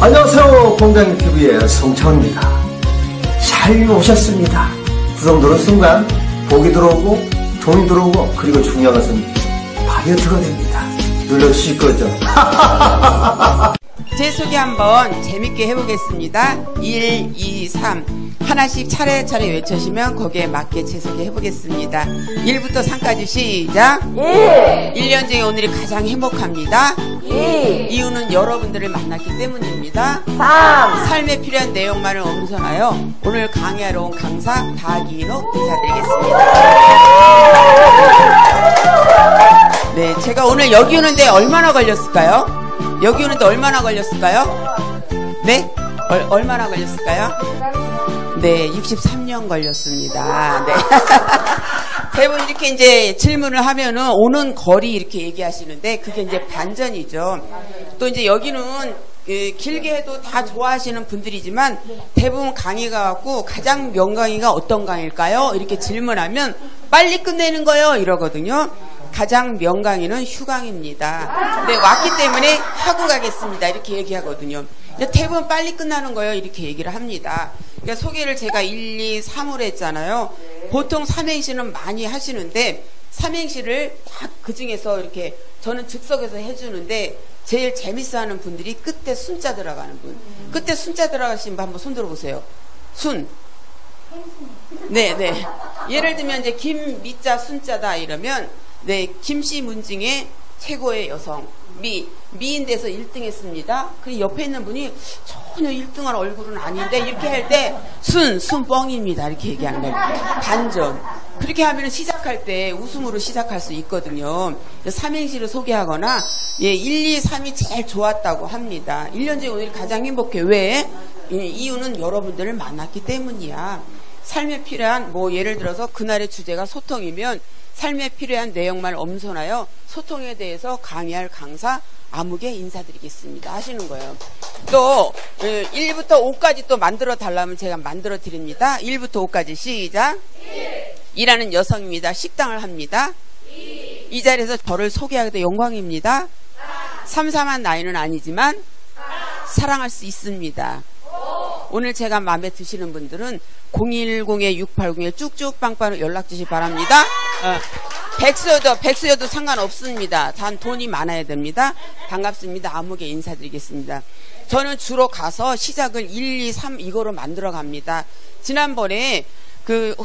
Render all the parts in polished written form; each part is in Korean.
안녕하세요. 공장TV의 송창호입니다. 잘 오셨습니다. 구성 누른 순간 복이 들어오고 돈이 들어오고 그리고 중요한 것은 다이어트가 됩니다. 눌러주실 거죠? 제 소개 한번 재밌게 해보겠습니다. 1, 2, 3 하나씩 차례차례 외쳐주시면 거기에 맞게 제 소개 해보겠습니다. 1부터 3까지 시작. 1년 중에 오늘이 가장 행복합니다. 이유는 여러분들을 만났기 때문입니다. 3. 삶에 필요한 내용만을 엄선하여 오늘 강의하러 온 강사 박인옥 인사드리겠습니다. 네, 제가 오늘 여기 오는데 얼마나 걸렸을까요? 여기 오는데 얼마나 걸렸을까요? 네? 얼마나 걸렸을까요? 네, 63년 걸렸습니다. 네. 대부분 이렇게 이제 질문을 하면은 오는 거리 이렇게 얘기하시는데 그게 이제 반전이죠. 또 이제 여기는 길게 해도 다 좋아하시는 분들이지만 대부분 강의가 갖고 가장 명강의가 어떤 강의일까요? 이렇게 질문하면 빨리 끝내는 거요 이러거든요. 가장 명강의는 휴강입니다. 네, 왔기 때문에 하고 가겠습니다. 이렇게 얘기하거든요. 대부분 빨리 끝나는 거예요. 이렇게 얘기를 합니다. 그러니까 소개를 제가 1, 2, 3으로 했잖아요. 보통 삼행시는 많이 하시는데 삼행시를 딱 그 중에서 이렇게 저는 즉석에서 해주는데 제일 재밌어하는 분들이 끝에 순자 들어가는 분. 끝에 순자 들어가신 분 한번 손 들어보세요. 순. 네. 예를 들면 이제 김미자 순자다 이러면 네, 김씨 문중에 최고의 여성 미인 돼서 1등 했습니다. 그리고 옆에 있는 분이 전혀 1등할 얼굴은 아닌데 이렇게 할 때 순뻥입니다. 이렇게 얘기하는 거예요. 반전. 그렇게 하면 시작할 때 웃음으로 시작할 수 있거든요. 삼행시를 소개하거나 1, 2, 3이 제일 좋았다고 합니다. 1년 중에 오늘 가장 행복해. 왜? 이유는 여러분들을 만났기 때문이야. 삶에 필요한 예를 들어서 그날의 주제가 소통이면 삶에 필요한 내용만 엄선하여 소통에 대해서 강의할 강사 아무개 인사드리겠습니다 하시는 거예요. 또 1부터 5까지 또 만들어 달라면 제가 만들어 드립니다. 1부터 5까지 시작. 일하는 여성입니다. 식당을 합니다. 이 자리에서 저를 소개하기도 영광입니다. 3, 나이는 아니지만 사랑할 수 있습니다. 오늘 제가 마음에 드시는 분들은 010-680에 쭉쭉 빵빵으로 연락 주시기 바랍니다. 백수여도 상관없습니다. 단 돈이 많아야 됩니다. 반갑습니다. 아무개 인사드리겠습니다. 저는 주로 가서 시작을 1, 2, 3 이거로 만들어 갑니다. 지난번에 그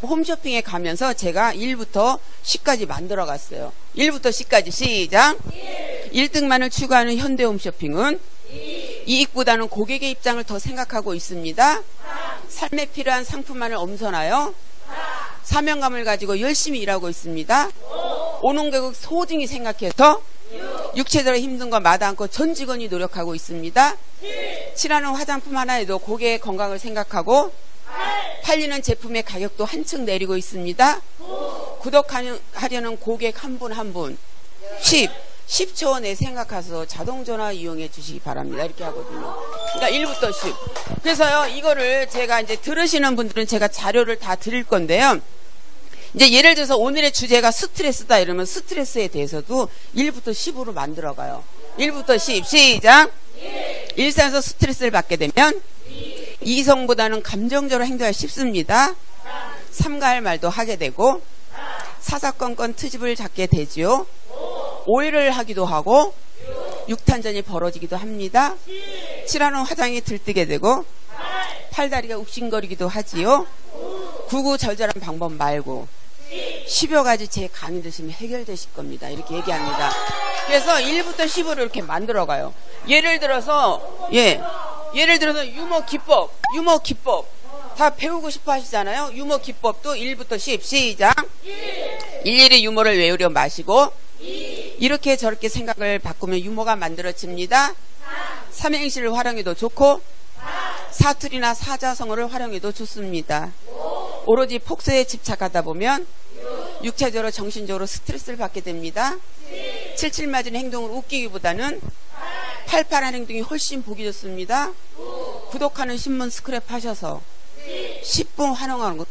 홈쇼핑에 가면서 제가 1부터 10까지 만들어 갔어요. 1부터 10까지 시작. 1등만을 추구하는 현대홈쇼핑은 이익보다는 고객의 입장을 더 생각하고 있습니다. 삶에 필요한 상품만을 엄선하여 사명감을 가지고 열심히 일하고 있습니다. 오는 고객 소중히 생각해서 육체적으로 힘든 거 마다 않고 전 직원이 노력하고 있습니다. 칠하는 화장품 하나에도 고객의 건강을 생각하고 팔리는 제품의 가격도 한층 내리고 있습니다. 구독하려는 고객 한 분 한 분 10초 내 생각해서 자동전화 이용해 주시기 바랍니다. 이렇게 하거든요. 그러니까 1부터 10. 그래서요, 이거를 제가 이제 들으시는 분들은 제가 자료를 다 드릴 건데요. 이제 예를 들어서 오늘의 주제가 스트레스다 이러면 스트레스에 대해서도 1부터 10으로 만들어가요. 1부터 10, 시작. 일상에서 스트레스를 받게 되면 이성보다는 감정적으로 행동하기 쉽습니다. 삼가할 말도 하게 되고 사사건건 트집을 잡게 되지요. 오해를 하기도 하고 육탄전이 벌어지기도 합니다. 칠하는 화장이 들뜨게 되고 팔다리가 욱신거리기도 하지요. 구구절절한 방법 말고 10여 가지 제 강의 드시면 해결되실 겁니다. 이렇게 얘기합니다. 그래서 1부터 10으로 이렇게 만들어가요. 예를 들어서 유머 기법 다 배우고 싶어 하시잖아요. 유머 기법도 1부터 10 시작. 일일이 유머를 외우려 마시고 이렇게 저렇게 생각을 바꾸면 유머가 만들어집니다. 삼행시를 활용해도 좋고 사투리나 사자성어를 활용해도 좋습니다. 오로지 폭소에 집착하다 보면 육체적으로 정신적으로 스트레스를 받게 됩니다. 칠칠 맞은 행동을 웃기기보다는 팔팔한 행동이 훨씬 보기 좋습니다. 구독하는 신문 스크랩 하셔서 10분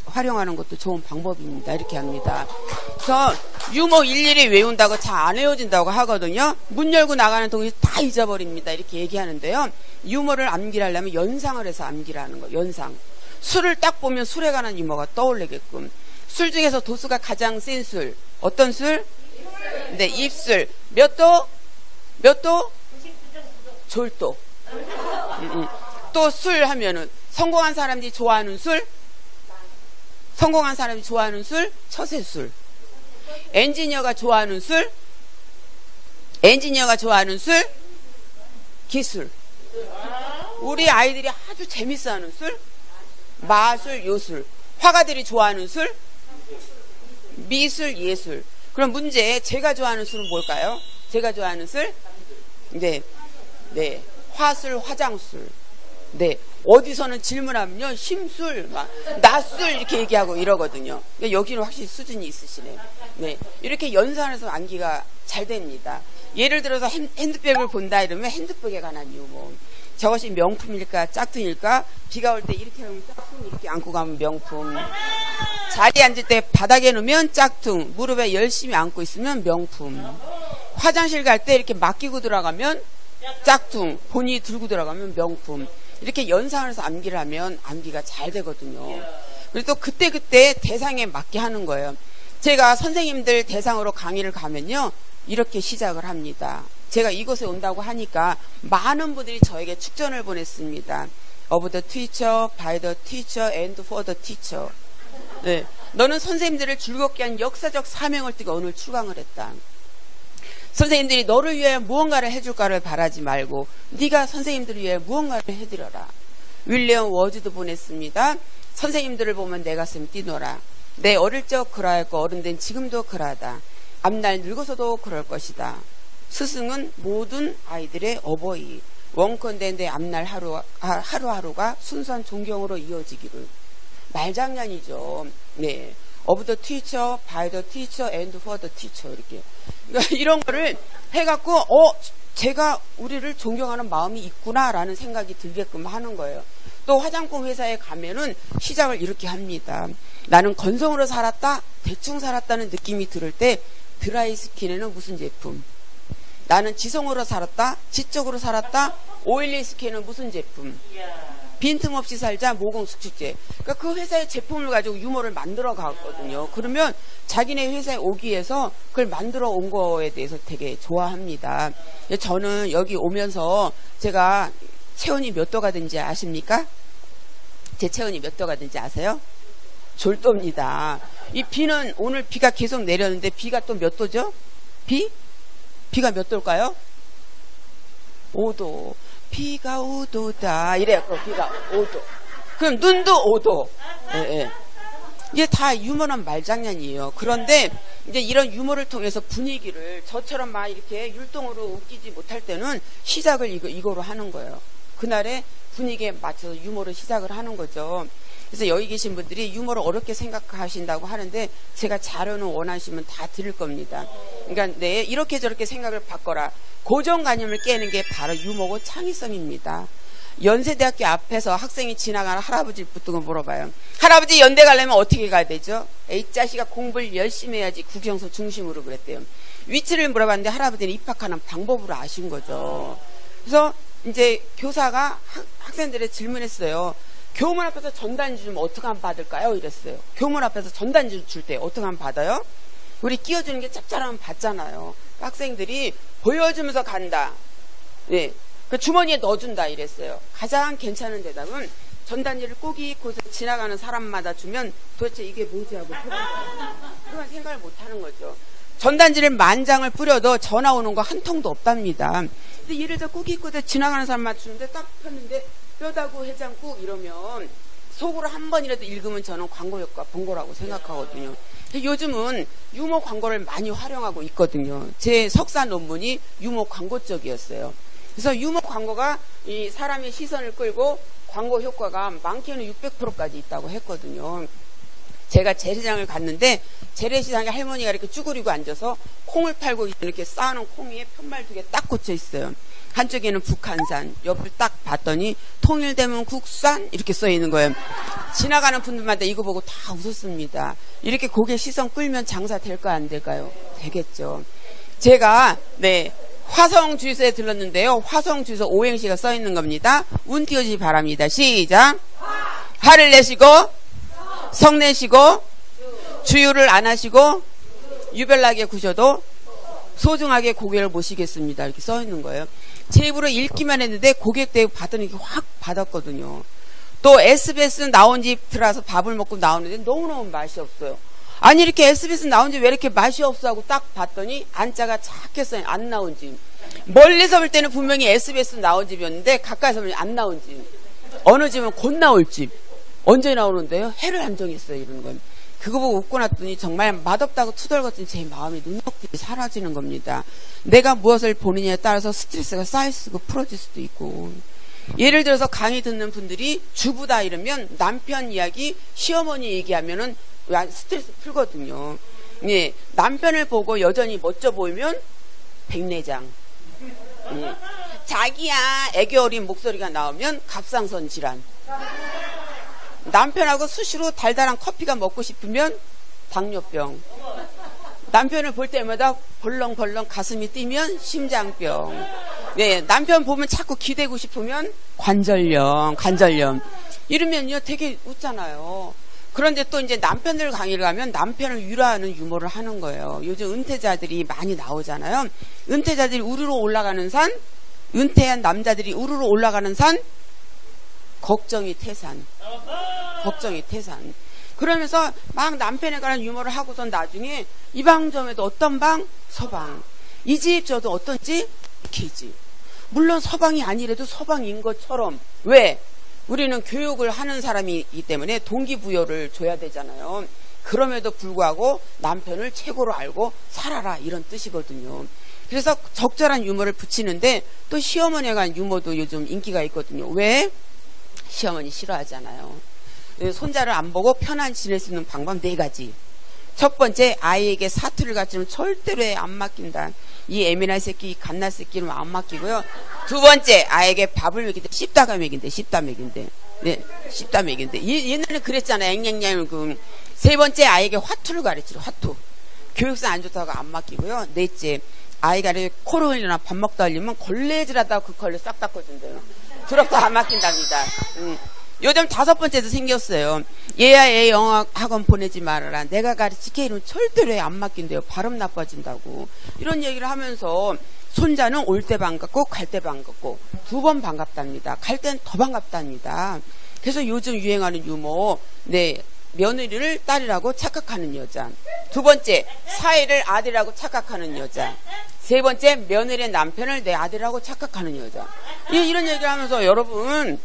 활용하는 것도 좋은 방법입니다. 이렇게 합니다. 그래서 유머 일일이 외운다고 잘 안 외워진다고 하거든요. 문 열고 나가는 동시에 다 잊어버립니다. 이렇게 얘기하는데요. 유머를 암기를 하려면 연상을 해서 암기를 하는 거예요. 연상. 술을 딱 보면 술에 관한 유머가 떠올리게끔. 술 중에서 도수가 가장 센 술. 어떤 술? 네, 입술. 몇 도? 몇 도? 졸도. 또 술 하면은 성공한 사람들이 좋아하는 술? 성공한 사람이 좋아하는 술? 처세술. 엔지니어가 좋아하는 술? 엔지니어가 좋아하는 술? 기술. 우리 아이들이 아주 재밌어하는 술? 마술, 요술. 화가들이 좋아하는 술? 미술, 예술. 그럼 문제, 제가 좋아하는 술은 뭘까요? 제가 좋아하는 술? 네. 네. 화술, 화장술. 네. 어디서는 질문하면요, 심술, 낮술 이렇게 얘기하고 이러거든요. 그러니까 여기는 확실히 수준이 있으시네. 네. 이렇게 연산해서 암기가 잘 됩니다. 예를 들어서 핸드백을 본다 이러면 핸드백에 관한 유머. 저것이 명품일까 짝퉁일까? 비가 올 때 이렇게 하면 짝퉁, 이렇게 안고 가면 명품. 자리에 앉을 때 바닥에 놓으면 짝퉁, 무릎에 열심히 안고 있으면 명품. 화장실 갈 때 이렇게 맡기고 들어가면 짝퉁, 본인이 들고 들어가면 명품. 이렇게 연상을 해서 암기를 하면 암기가 잘 되거든요. 그리고 또 그때그때 대상에 맞게 하는 거예요. 제가 선생님들 대상으로 강의를 가면요, 이렇게 시작을 합니다. 제가 이곳에 온다고 하니까 많은 분들이 저에게 축전을 보냈습니다. Of the teacher, by the teacher, and for the teacher. 네, 너는 선생님들을 즐겁게 한 역사적 사명을 띠고 오늘 출강을 했다. 선생님들이 너를 위해 무언가를 해줄까를 바라지 말고 네가 선생님들을 위해 무언가를 해드려라. 윌리엄 워즈도 보냈습니다. 선생님들을 보면 내 가슴 뛰노라. 내 어릴 적 그러했고 어른 된 지금도 그러하다. 앞날 늙어서도 그럴 것이다. 스승은 모든 아이들의 어버이. 원컨대 내 앞날 하루하루가 순수한 존경으로 이어지기를. 말장난이죠. 네. Of the teacher, by the teacher, and for the teacher. 이렇게. 그러니까 이런 거를 해갖고, 제가 우리를 존경하는 마음이 있구나라는 생각이 들게끔 하는 거예요. 또 화장품 회사에 가면은 시작을 이렇게 합니다. 나는 건성으로 살았다, 대충 살았다는 느낌이 들을 때 드라이 스킨에는 무슨 제품? 나는 지성으로 살았다, 지적으로 살았다, 오일리 스킨에는 무슨 제품? 빈틈없이 살자 모공숙축제. 그러니까 그 회사의 제품을 가지고 유머를 만들어 갔거든요. 그러면 자기네 회사에 오기 위해서 그걸 만들어 온 거에 대해서 되게 좋아합니다. 저는 여기 오면서 제가 체온이 몇 도가 된지 아십니까? 제 체온이 몇 도가 된지 아세요? 졸도입니다. 이 비는 오늘 비가 계속 내렸는데 비가 또 몇 도죠? 비가 몇 도일까요? 5도. 비가 5도다. 이래요. 비가 5도. 그럼 눈도 5도. 예, 예. 이게 다 유머는 말장난이에요. 그런데 이제 이런 유머를 통해서 분위기를 저처럼 막 이렇게 율동으로 웃기지 못할 때는 시작을 이거로 하는 거예요. 그날의 분위기에 맞춰서 유머를 시작을 하는 거죠. 그래서 여기 계신 분들이 유머를 어렵게 생각하신다고 하는데 제가 자료는 원하시면 다 드릴 겁니다. 그러니까 네, 이렇게 저렇게 생각을 바꿔라. 고정관념을 깨는 게 바로 유머고 창의성입니다. 연세대학교 앞에서 학생이 지나가는 할아버지 붙은 거 물어봐요. 할아버지 연대 가려면 어떻게 가야 되죠? 이 자식아 공부를 열심히 해야지 국영수 중심으로 그랬대요. 위치를 물어봤는데 할아버지는 입학하는 방법으로 아신 거죠. 그래서 이제 교사가 학생들의 질문했어요. 교문 앞에서 전단지 좀 어떻게 하면 받을까요? 이랬어요. 교문 앞에서 전단지 줄 때 어떻게 하면 받아요? 우리 끼워주는 게 짭짤하면 받잖아요. 학생들이 보여주면서 간다. 네. 그 주머니에 넣어준다 이랬어요. 가장 괜찮은 대답은 전단지를 꼬깃꼬깃 지나가는 사람마다 주면 도대체 이게 뭐지 하고 그건 생각을 못하는 거죠. 전단지를 10,000장을 뿌려도 전화 오는 거 한 통도 없답니다. 근데 예를 들어 꼬깃꼬깃 지나가는 사람마다 주는데 딱 폈는데 뼈다구 해장국 이러면 속으로 한 번이라도 읽으면 저는 광고 효과 본 거라고 생각하거든요. 요즘은 유머 광고를 많이 활용하고 있거든요. 제 석사 논문이 유머 광고 쪽이었어요. 그래서 유머 광고가 이 사람의 시선을 끌고 광고 효과가 많게는 600%까지 있다고 했거든요. 제가 재래시장을 갔는데 재래시장에 할머니가 이렇게 쭈그리고 앉아서 콩을 팔고 이렇게 쌓아놓은 콩 위에 편말 2개 딱 꽂혀 있어요. 한쪽에는 북한산, 옆을 딱 봤더니 통일되면 국산 이렇게 써 있는 거예요. 지나가는 분들마다 이거 보고 다 웃었습니다. 이렇게 고개 시선 끌면 장사 될까요, 안 될까요? 되겠죠. 제가 화성 주유소에 들렀는데요. 화성 주유소 오행시가 써 있는 겁니다. 운 띄워주시 바랍니다. 시작. 화를 내시고 성내시고 주유를 안 하시고 유별나게 구셔도 소중하게 고객을 모시겠습니다. 이렇게 써 있는 거예요. 제 입으로 읽기만 했는데 고객 대우 받더니 확 받았거든요. 또 SBS 나온 집 들어와서 밥을 먹고 나오는데 너무너무 맛이 없어요. 아니 이렇게 SBS 나온 집 왜 이렇게 맛이 없어 하고 딱 봤더니 안자가 작겠어요. 안 나온 집. 멀리서 볼 때는 분명히 SBS 나온 집이었는데 가까이서 보면 안 나온 집. 어느 집은 곧 나올 집. 언제 나오는데요? 해를 안 정했어요. 이러는 건. 그거 보고 웃고 났더니 정말 맛없다고 투덜거든 제 마음이 눈녹듯이 사라지는 겁니다. 내가 무엇을 보느냐에 따라서 스트레스가 쌓일 수도 풀어질 수도 있고. 예를 들어서 강의 듣는 분들이 주부다 이러면 남편 이야기, 시어머니 얘기하면은 스트레스 풀거든요. 예, 남편을 보고 여전히 멋져 보이면 백내장. 예. 자기야 애교 어린 목소리가 나오면 갑상선 질환. 남편하고 수시로 달달한 커피가 먹고 싶으면 당뇨병. 남편을 볼 때마다 벌렁벌렁 가슴이 뛰면 심장병. 네, 남편 보면 자꾸 기대고 싶으면 관절염. 이러면요 되게 웃잖아요. 그런데 또 이제 남편들 강의를 가면 남편을 위로하는 유머를 하는 거예요. 요즘 은퇴자들이 많이 나오잖아요. 은퇴자들이 우르르 올라가는 산, 은퇴한 남자들이 우르르 올라가는 산, 걱정이 태산. 그러면서 막 남편에 관한 유머를 하고선 나중에 이 방점에도 어떤 방? 서방. 이 집 저도 어떤 집? K집. 물론 서방이 아니래도 서방인 것처럼. 왜? 우리는 교육을 하는 사람이기 때문에 동기부여를 줘야 되잖아요. 그럼에도 불구하고 남편을 최고로 알고 살아라 이런 뜻이거든요. 그래서 적절한 유머를 붙이는데 또 시어머니에 관한 유머도 요즘 인기가 있거든요. 왜? 시어머니 싫어하잖아요. 손자를 안 보고 편안히 지낼 수 있는 방법 4가지. 첫 번째, 아이에게 사투를 갖추면 절대로 안 맡긴다. 이 예민한 새끼, 이 갓날 새끼는 안 맡기고요. 두 번째, 아이에게 밥을 먹일 때 씹다 먹인대. 네, 씹다 먹인대. 옛날에 그랬잖아요. 앵냥냥. 세 번째, 아이에게 화투를 가르치죠. 화투. 교육상 안 좋다고 안 맡기고요. 넷째, 아이가 코를 흘리나 밥 먹다 흘리면 걸레질하다가 그 걸레 싹 닦아준대요. 그렇게 안 맡긴답니다. 요즘 5번째도 생겼어요. 얘야 얘 영어 학원 보내지 말아라. 내가 가르치게 이러면 절대로 안 맡긴대요. 발음 나빠진다고. 이런 얘기를 하면서 손자는 올 때 반갑고 갈 때 반갑고 2번 반갑답니다. 갈 땐 더 반갑답니다. 그래서 요즘 유행하는 유머, 며느리를 딸이라고 착각하는 여자. 두 번째, 사위를 아들이라고 착각하는 여자. 세 번째, 며느리의 남편을 내 아들이라고 착각하는 여자. 이런 얘기를 하면서 여러분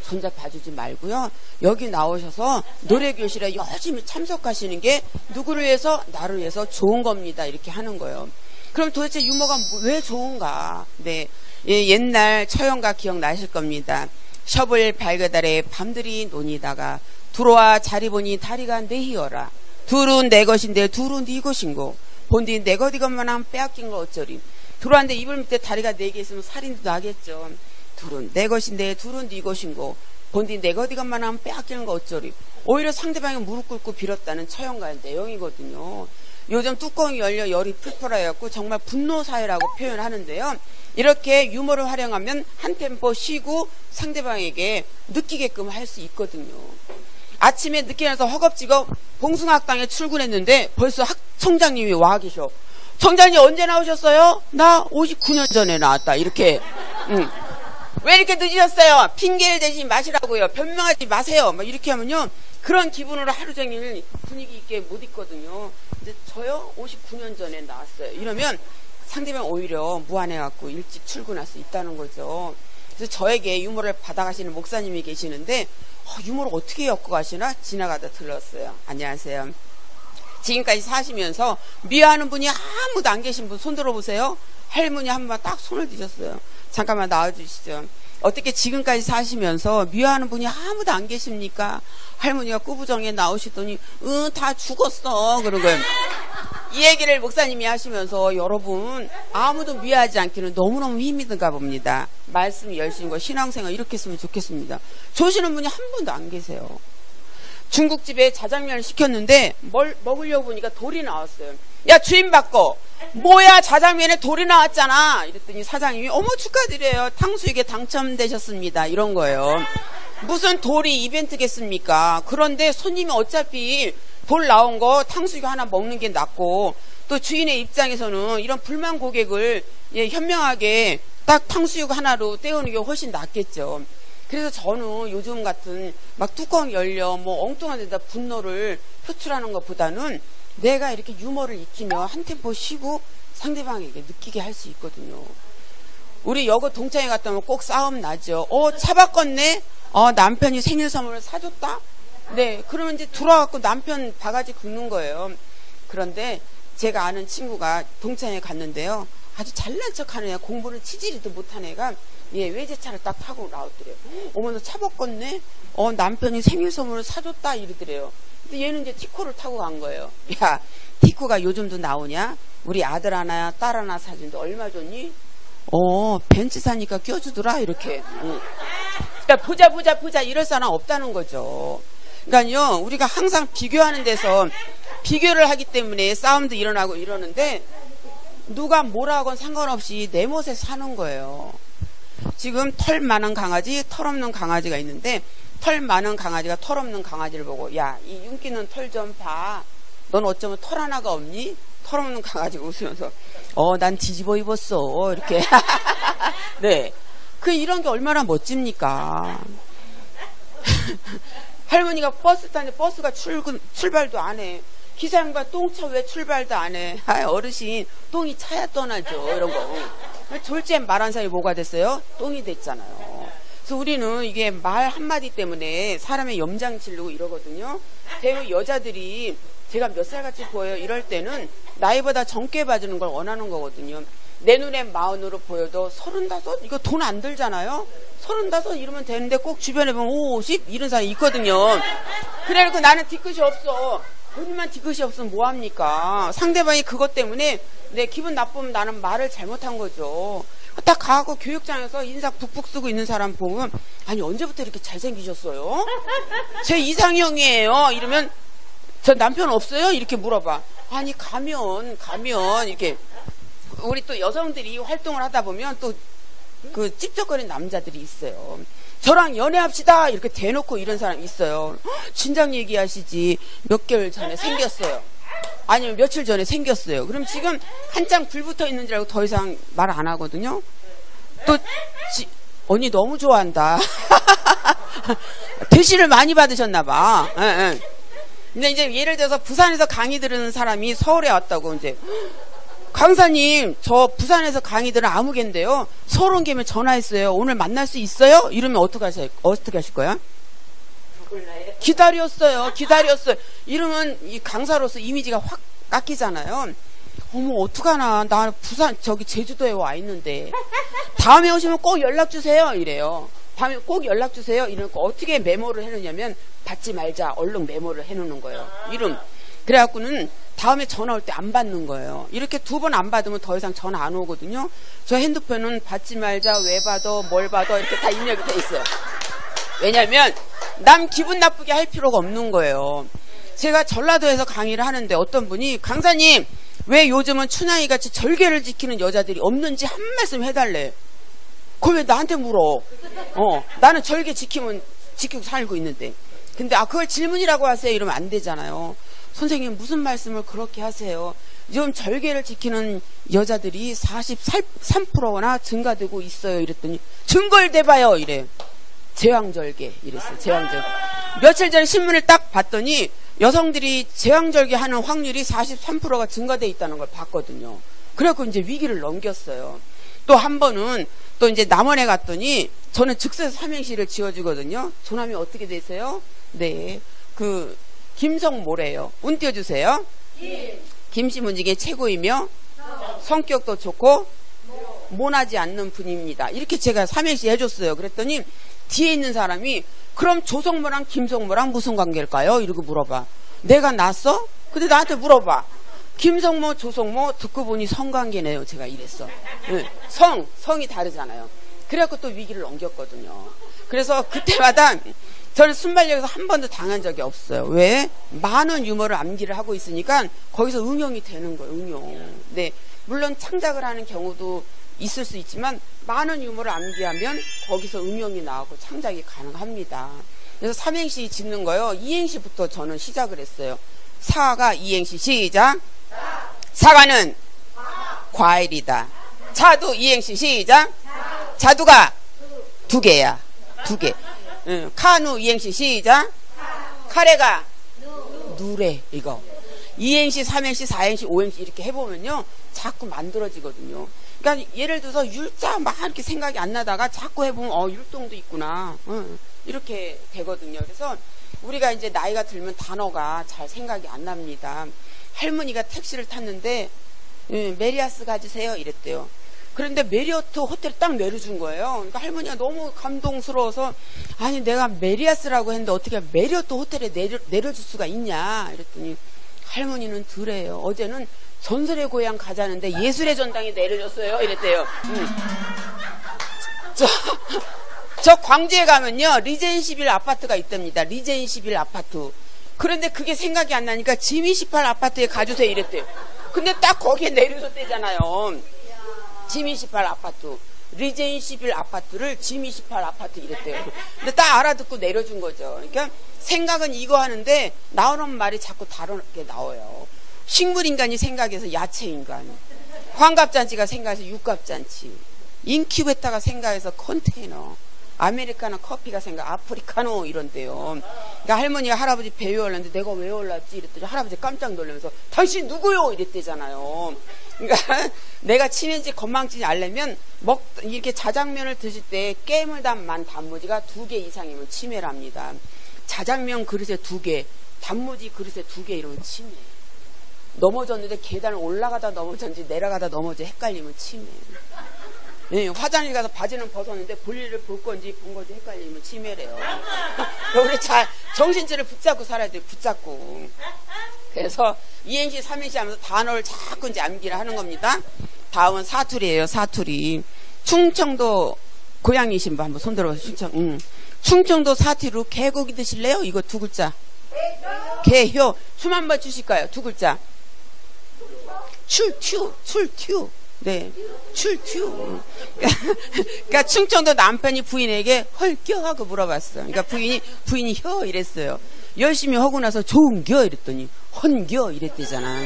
손자 봐주지 말고요. 여기 나오셔서 노래교실에 열심히 참석하시는 게 누구를 위해서? 나를 위해서 좋은 겁니다. 이렇게 하는 거예요. 그럼 도대체 유머가 왜 좋은가? 네, 옛날 처형가 기억나실 겁니다. 셔블 발그달에 밤들이 논이다가 들어와 자리 보니 다리가 네히어라. 둘은 내 것인데 둘은 네 것인고 본디 내 것 이것만한 빼앗긴 거 어쩌리. 들어왔는데 이불 밑에 다리가 4개 있으면 살인도 나겠죠. 둘은 내 것인데 둘은 네 것인고 본디 내 것 이것만한 빼앗기는 거 어쩌리. 오히려 상대방이 무릎 꿇고 빌었다는 처형가의 내용이거든요. 요즘 뚜껑이 열려 열이 풀풀하였고 정말 분노사회라고 표현하는데요. 이렇게 유머를 활용하면 한 템포 쉬고 상대방에게 느끼게끔 할 수 있거든요. 아침에 늦게 나서 허겁지겁 봉숭아학당에 출근했는데 벌써 청장님이 와 계셔. 청장님 언제 나오셨어요? 나 59년 전에 나왔다. 이렇게. 왜 이렇게 늦으셨어요? 핑계를 대지 마시라고요. 변명하지 마세요. 막 이렇게 하면요. 그런 기분으로 하루 종일 분위기 있게 못 있거든요. 근데 저요? 59년 전에 나왔어요. 이러면 상대방 오히려 무안해갖고 일찍 출근할 수 있다는 거죠. 그래서 저에게 유머를 받아가시는 목사님이 계시는데 유머를 어떻게 엮어가시나 지나가다 들렀어요. 안녕하세요. 지금까지 사시면서 미워하는 분이 아무도 안 계신 분 손 들어보세요. 할머니 한 번 딱 손을 드셨어요. 잠깐만 나와주시죠. 어떻게 지금까지 사시면서 미워하는 분이 아무도 안 계십니까? 할머니가 꾸부정에 나오시더니 다 죽었어. 그런 거예요. 이 얘기를 목사님이 하시면서 여러분 아무도 미워하지 않기는 너무너무 힘이 든가 봅니다. 말씀 열심과 신앙생활 이렇게 했으면 좋겠습니다. 조시는 분이 한 분도 안 계세요. 중국집에 자장면을 시켰는데 뭘 먹으려고 보니까 돌이 나왔어요. 야 주인 바꿔. 뭐야 자장면에 돌이 나왔잖아. 이랬더니 사장님이 어머 축하드려요. 탕수육에 당첨되셨습니다. 이런 거예요. 무슨 돌이 이벤트겠습니까? 그런데 손님이 어차피 돌 나온 거 탕수육 하나 먹는 게 낫고 또 주인의 입장에서는 이런 불만 고객을 현명하게 딱 탕수육 하나로 때우는 게 훨씬 낫겠죠. 그래서 저는 요즘 같은 막 뚜껑 열려 뭐 엉뚱한 데다 분노를 표출하는 것보다는 내가 이렇게 유머를 익히며 한 템포 쉬고 상대방에게 느끼게 할 수 있거든요. 우리 여고 동창회 갔다 오면 꼭 싸움 나죠. 차 바꿨네? 남편이 생일 선물을 사줬다? 네, 그러면 이제 들어와갖고 남편 바가지 긁는 거예요. 그런데 제가 아는 친구가 동창회 갔는데요. 아주 잘난 척 하는 애, 공부를 치지리도 못한 애가 외제차를 딱 타고 나오더래요. 어머, 너 차 바꿨네? 남편이 생일 선물을 사줬다? 이러더래요. 근데 얘는 이제 티코를 타고 간 거예요. 야, 티코가 요즘도 나오냐? 우리 아들 하나, 딸 하나 사준데 얼마 줬니? 벤츠 사니까 껴주더라? 이렇게. 그러니까 보자, 이럴 사람 없다는 거죠. 그러니까요, 우리가 항상 비교하는 데서 비교를 하기 때문에 싸움도 일어나고 이러는데, 누가 뭐라 하건 상관없이 내 멋에 사는 거예요. 지금 털 많은 강아지, 털 없는 강아지가 있는데, 털 많은 강아지가 털 없는 강아지를 보고, 야, 이 윤기는 털 좀 봐. 넌 어쩌면 털 하나가 없니? 털 없는 강아지가 웃으면서, 난 뒤집어 입었어. 이렇게. 네. 이런 게 얼마나 멋집니까? 할머니가 버스 타는데 버스가 출발도 안 해. 기사 양반 똥차 왜 출발도 안 해? 어르신, 똥이 차야 떠나죠. 이런 거. 졸제 말한 사람이 뭐가 됐어요? 똥이 됐잖아요. 그래서 우리는 이게 말 한마디 때문에 사람의 염장 지르고 이러거든요. 대부분 여자들이 제가 몇 살같이 보여요? 이럴 때는 나이보다 젊게 봐주는 걸 원하는 거거든요. 내 눈에 40으로 보여도 35? 이거 돈 안 들잖아요? 35 이러면 되는데 꼭 주변에 보면 50? 이런 사람이 있거든요. 그래놓고 나는 뒤끝이 없어. 본인만 뒤끝이 없으면 뭐합니까? 상대방이 그것 때문에 내 기분 나쁘면 나는 말을 잘못한 거죠. 딱 가고 교육장에서 인상 북북 쓰고 있는 사람 보면 아니 언제부터 이렇게 잘생기셨어요? 제 이상형이에요. 이러면 저 남편 없어요? 이렇게 물어봐. 아니 가면 이렇게 우리 또 여성들이 활동을 하다 보면 또 그 찝쩍거리는 남자들이 있어요. 저랑 연애합시다 이렇게 대놓고 이런 사람 있어요. 진작 얘기하시지. 몇 개월 전에 생겼어요. 아니면 며칠 전에 생겼어요. 그럼 지금 한창 불 붙어 있는 줄 알고 더 이상 말 안 하거든요. 또 언니 너무 좋아한다. 대시를 많이 받으셨나 봐. 예. 근데 이제 예를 들어서 부산에서 강의 들은 사람이 서울에 왔다고 이제 강사님 저 부산에서 강의 들은 아무개인데요. 서울 온 김에 전화했어요. 오늘 만날 수 있어요? 이러면 어떻게 하실 거야? 기다렸어요. 이러면 이 강사로서 이미지가 확 깎이잖아요. 어머 어떡하나 나 부산 저기 제주도에 와 있는데 다음에 오시면 꼭 연락 주세요 이래요. 다음에 꼭 연락 주세요 이러니까 어떻게 메모를 해놓냐면 받지 말자 얼른 메모를 해놓는 거예요. 이름 그래갖고는 다음에 전화 올 때 안 받는 거예요. 이렇게 2번 안 받으면 더 이상 전화 안 오거든요. 저 핸드폰은 받지 말자 왜 받아 뭘 받아 이렇게 다 입력이 돼 있어요. 왜냐면 남 기분 나쁘게 할 필요가 없는 거예요. 제가 전라도에서 강의를 하는데 어떤 분이 강사님 왜 요즘은 춘향이같이 절개를 지키는 여자들이 없는지 한 말씀 해달래. 그걸 왜 나한테 물어? 나는 절개 지키고 살고 있는데. 근데 그걸 질문이라고 하세요 이러면 안 되잖아요. 선생님 무슨 말씀을 그렇게 하세요? 요즘 절개를 지키는 여자들이 43%나 증가되고 있어요. 이랬더니 증거를 대봐요 이래. 제왕절개 이랬어요. 제왕절개. 며칠 전에 신문을 딱 봤더니 여성들이 제왕절개 하는 확률이 43%가 증가돼 있다는 걸 봤거든요. 그래갖고 이제 위기를 넘겼어요. 또 한 번은 또 이제 남원에 갔더니 저는 즉석 삼행시를 지어주거든요. 조남이 어떻게 되세요? 네. 김성모래요. 운 띄워주세요. 김씨문직의 최고이며 성격도 좋고 모나지 않는 분입니다. 이렇게 제가 삼행시 해줬어요. 그랬더니 뒤에 있는 사람이 그럼 조성모랑 김성모랑 무슨 관계일까요? 이러고 물어봐. 내가 낳았어? 근데 나한테 물어봐. 김성모, 조성모 듣고 보니 성관계네요. 제가 이랬어. 네. 성이 다르잖아요. 그래갖고 또 위기를 넘겼거든요. 그래서 그때마다 저는 순발력에서 한 번도 당한 적이 없어요. 왜? 많은 유머를 암기를 하고 있으니까 거기서 응용이 되는 거예요. 응용. 네. 물론 창작을 하는 경우도 있을 수 있지만 많은 유머를 암기하면 거기서 응용이 나오고 창작이 가능합니다. 그래서 삼행시 짓는 거요. 이행시부터 저는 시작을 했어요. 사가 이행시 시작. 사과는 과일이다. 자두 이행시 시작. 자두가 두 개야. 두 개. 카누 이행시 시작. 카레가 누래. 이거 이행시, 삼행시, 사행시, 오행시 이렇게 해보면요 자꾸 만들어지거든요. 그러니까 예를 들어서 율자 막 이렇게 생각이 안 나다가 자꾸 해보면 율동도 있구나 이렇게 되거든요. 그래서 우리가 이제 나이가 들면 단어가 잘 생각이 안 납니다. 할머니가 택시를 탔는데 메리아스 가주세요 이랬대요. 그런데 메리어트 호텔에 딱 내려준 거예요. 그러니까 할머니가 너무 감동스러워서 아니 내가 메리아스라고 했는데 어떻게 메리어트 호텔에 내려줄 수가 있냐 이랬더니 할머니는 드래요. 어제는 전설의 고향 가자는데 예술의 전당에 내려줬어요 이랬대요. 저 광주에 가면요 리젠시빌 아파트가 있답니다. 리젠시빌 아파트. 그런데 그게 생각이 안 나니까 지미18 아파트에 가주세요 이랬대요. 근데 딱 거기에 내려줬대잖아요. 지미18 아파트, 리젠시빌 아파트를 지미18 아파트 이랬대요. 근데 딱 알아듣고 내려준 거죠. 그러니까 생각은 이거 하는데 나오는 말이 자꾸 다르게 나와요. 식물인간이 생각해서 야채인간, 환갑잔치가 생각해서 육갑잔치, 인큐베터가 생각해서 컨테이너, 아메리카노 커피가 생각 아프리카노 이런데요. 그러니까 할머니가 할아버지 배에 올랐는데 내가 왜 올랐지 이랬더니 할아버지 깜짝 놀라면서 당신 누구요 이랬대잖아요. 그러니까 내가 치매인지 건망진지 알려면 이렇게 자장면을 드실 때 깨물 담만 단무지가 2개 이상이면 치매랍니다. 자장면 그릇에 2개, 단무지 그릇에 2개 이러면 치매. 넘어졌는데 계단을 올라가다 넘어졌는지 내려가다 넘어져 헷갈리면 치매. 네, 화장실 가서 바지는 벗었는데 볼일을 볼 건지 본 건지 헷갈리면 치매래요. 우리 잘 정신줄을 붙잡고 살아야 돼요. 붙잡고. 그래서 이행시, 삼행시 하면서 단어를 자꾸 이제 암기를 하는 겁니다. 다음은 사투리예요. 사투리. 충청도 고향이신 분 한번 손 들어보세요. 충청도 사투리로 개고기 드실래요? 이거 2글자. 개효. 춤 한번 추실까요? 2글자. 출튜. 네. 출튜. 그러니까 충청도 남편이 부인에게 헐겨? 하고 물어봤어요. 그러니까 부인이 혀? 이랬어요. 열심히 하고 나서 좋은겨? 이랬더니 헌겨? 이랬대잖아.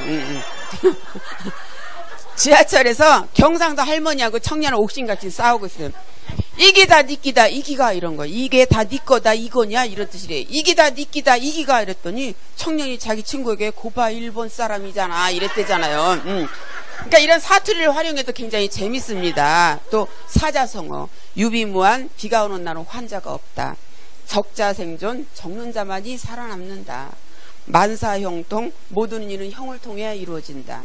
지하철에서 경상도 할머니하고 청년은 옥신같이 싸우고 있어요. 이게 다 니끼다 이기가 이런 거. 이게 다 니꺼다 이거냐 이런 뜻이래. 이게 다 니끼다 이기가 이랬더니 청년이 자기 친구에게 고바 일본 사람이잖아 이랬대잖아요. 그러니까 이런 사투리를 활용해도 굉장히 재밌습니다. 또 사자성어. 유비무한 비가 오는 날은 환자가 없다. 적자생존 적는 자만이 살아남는다. 만사형통 모든 일은 형을 통해야 이루어진다.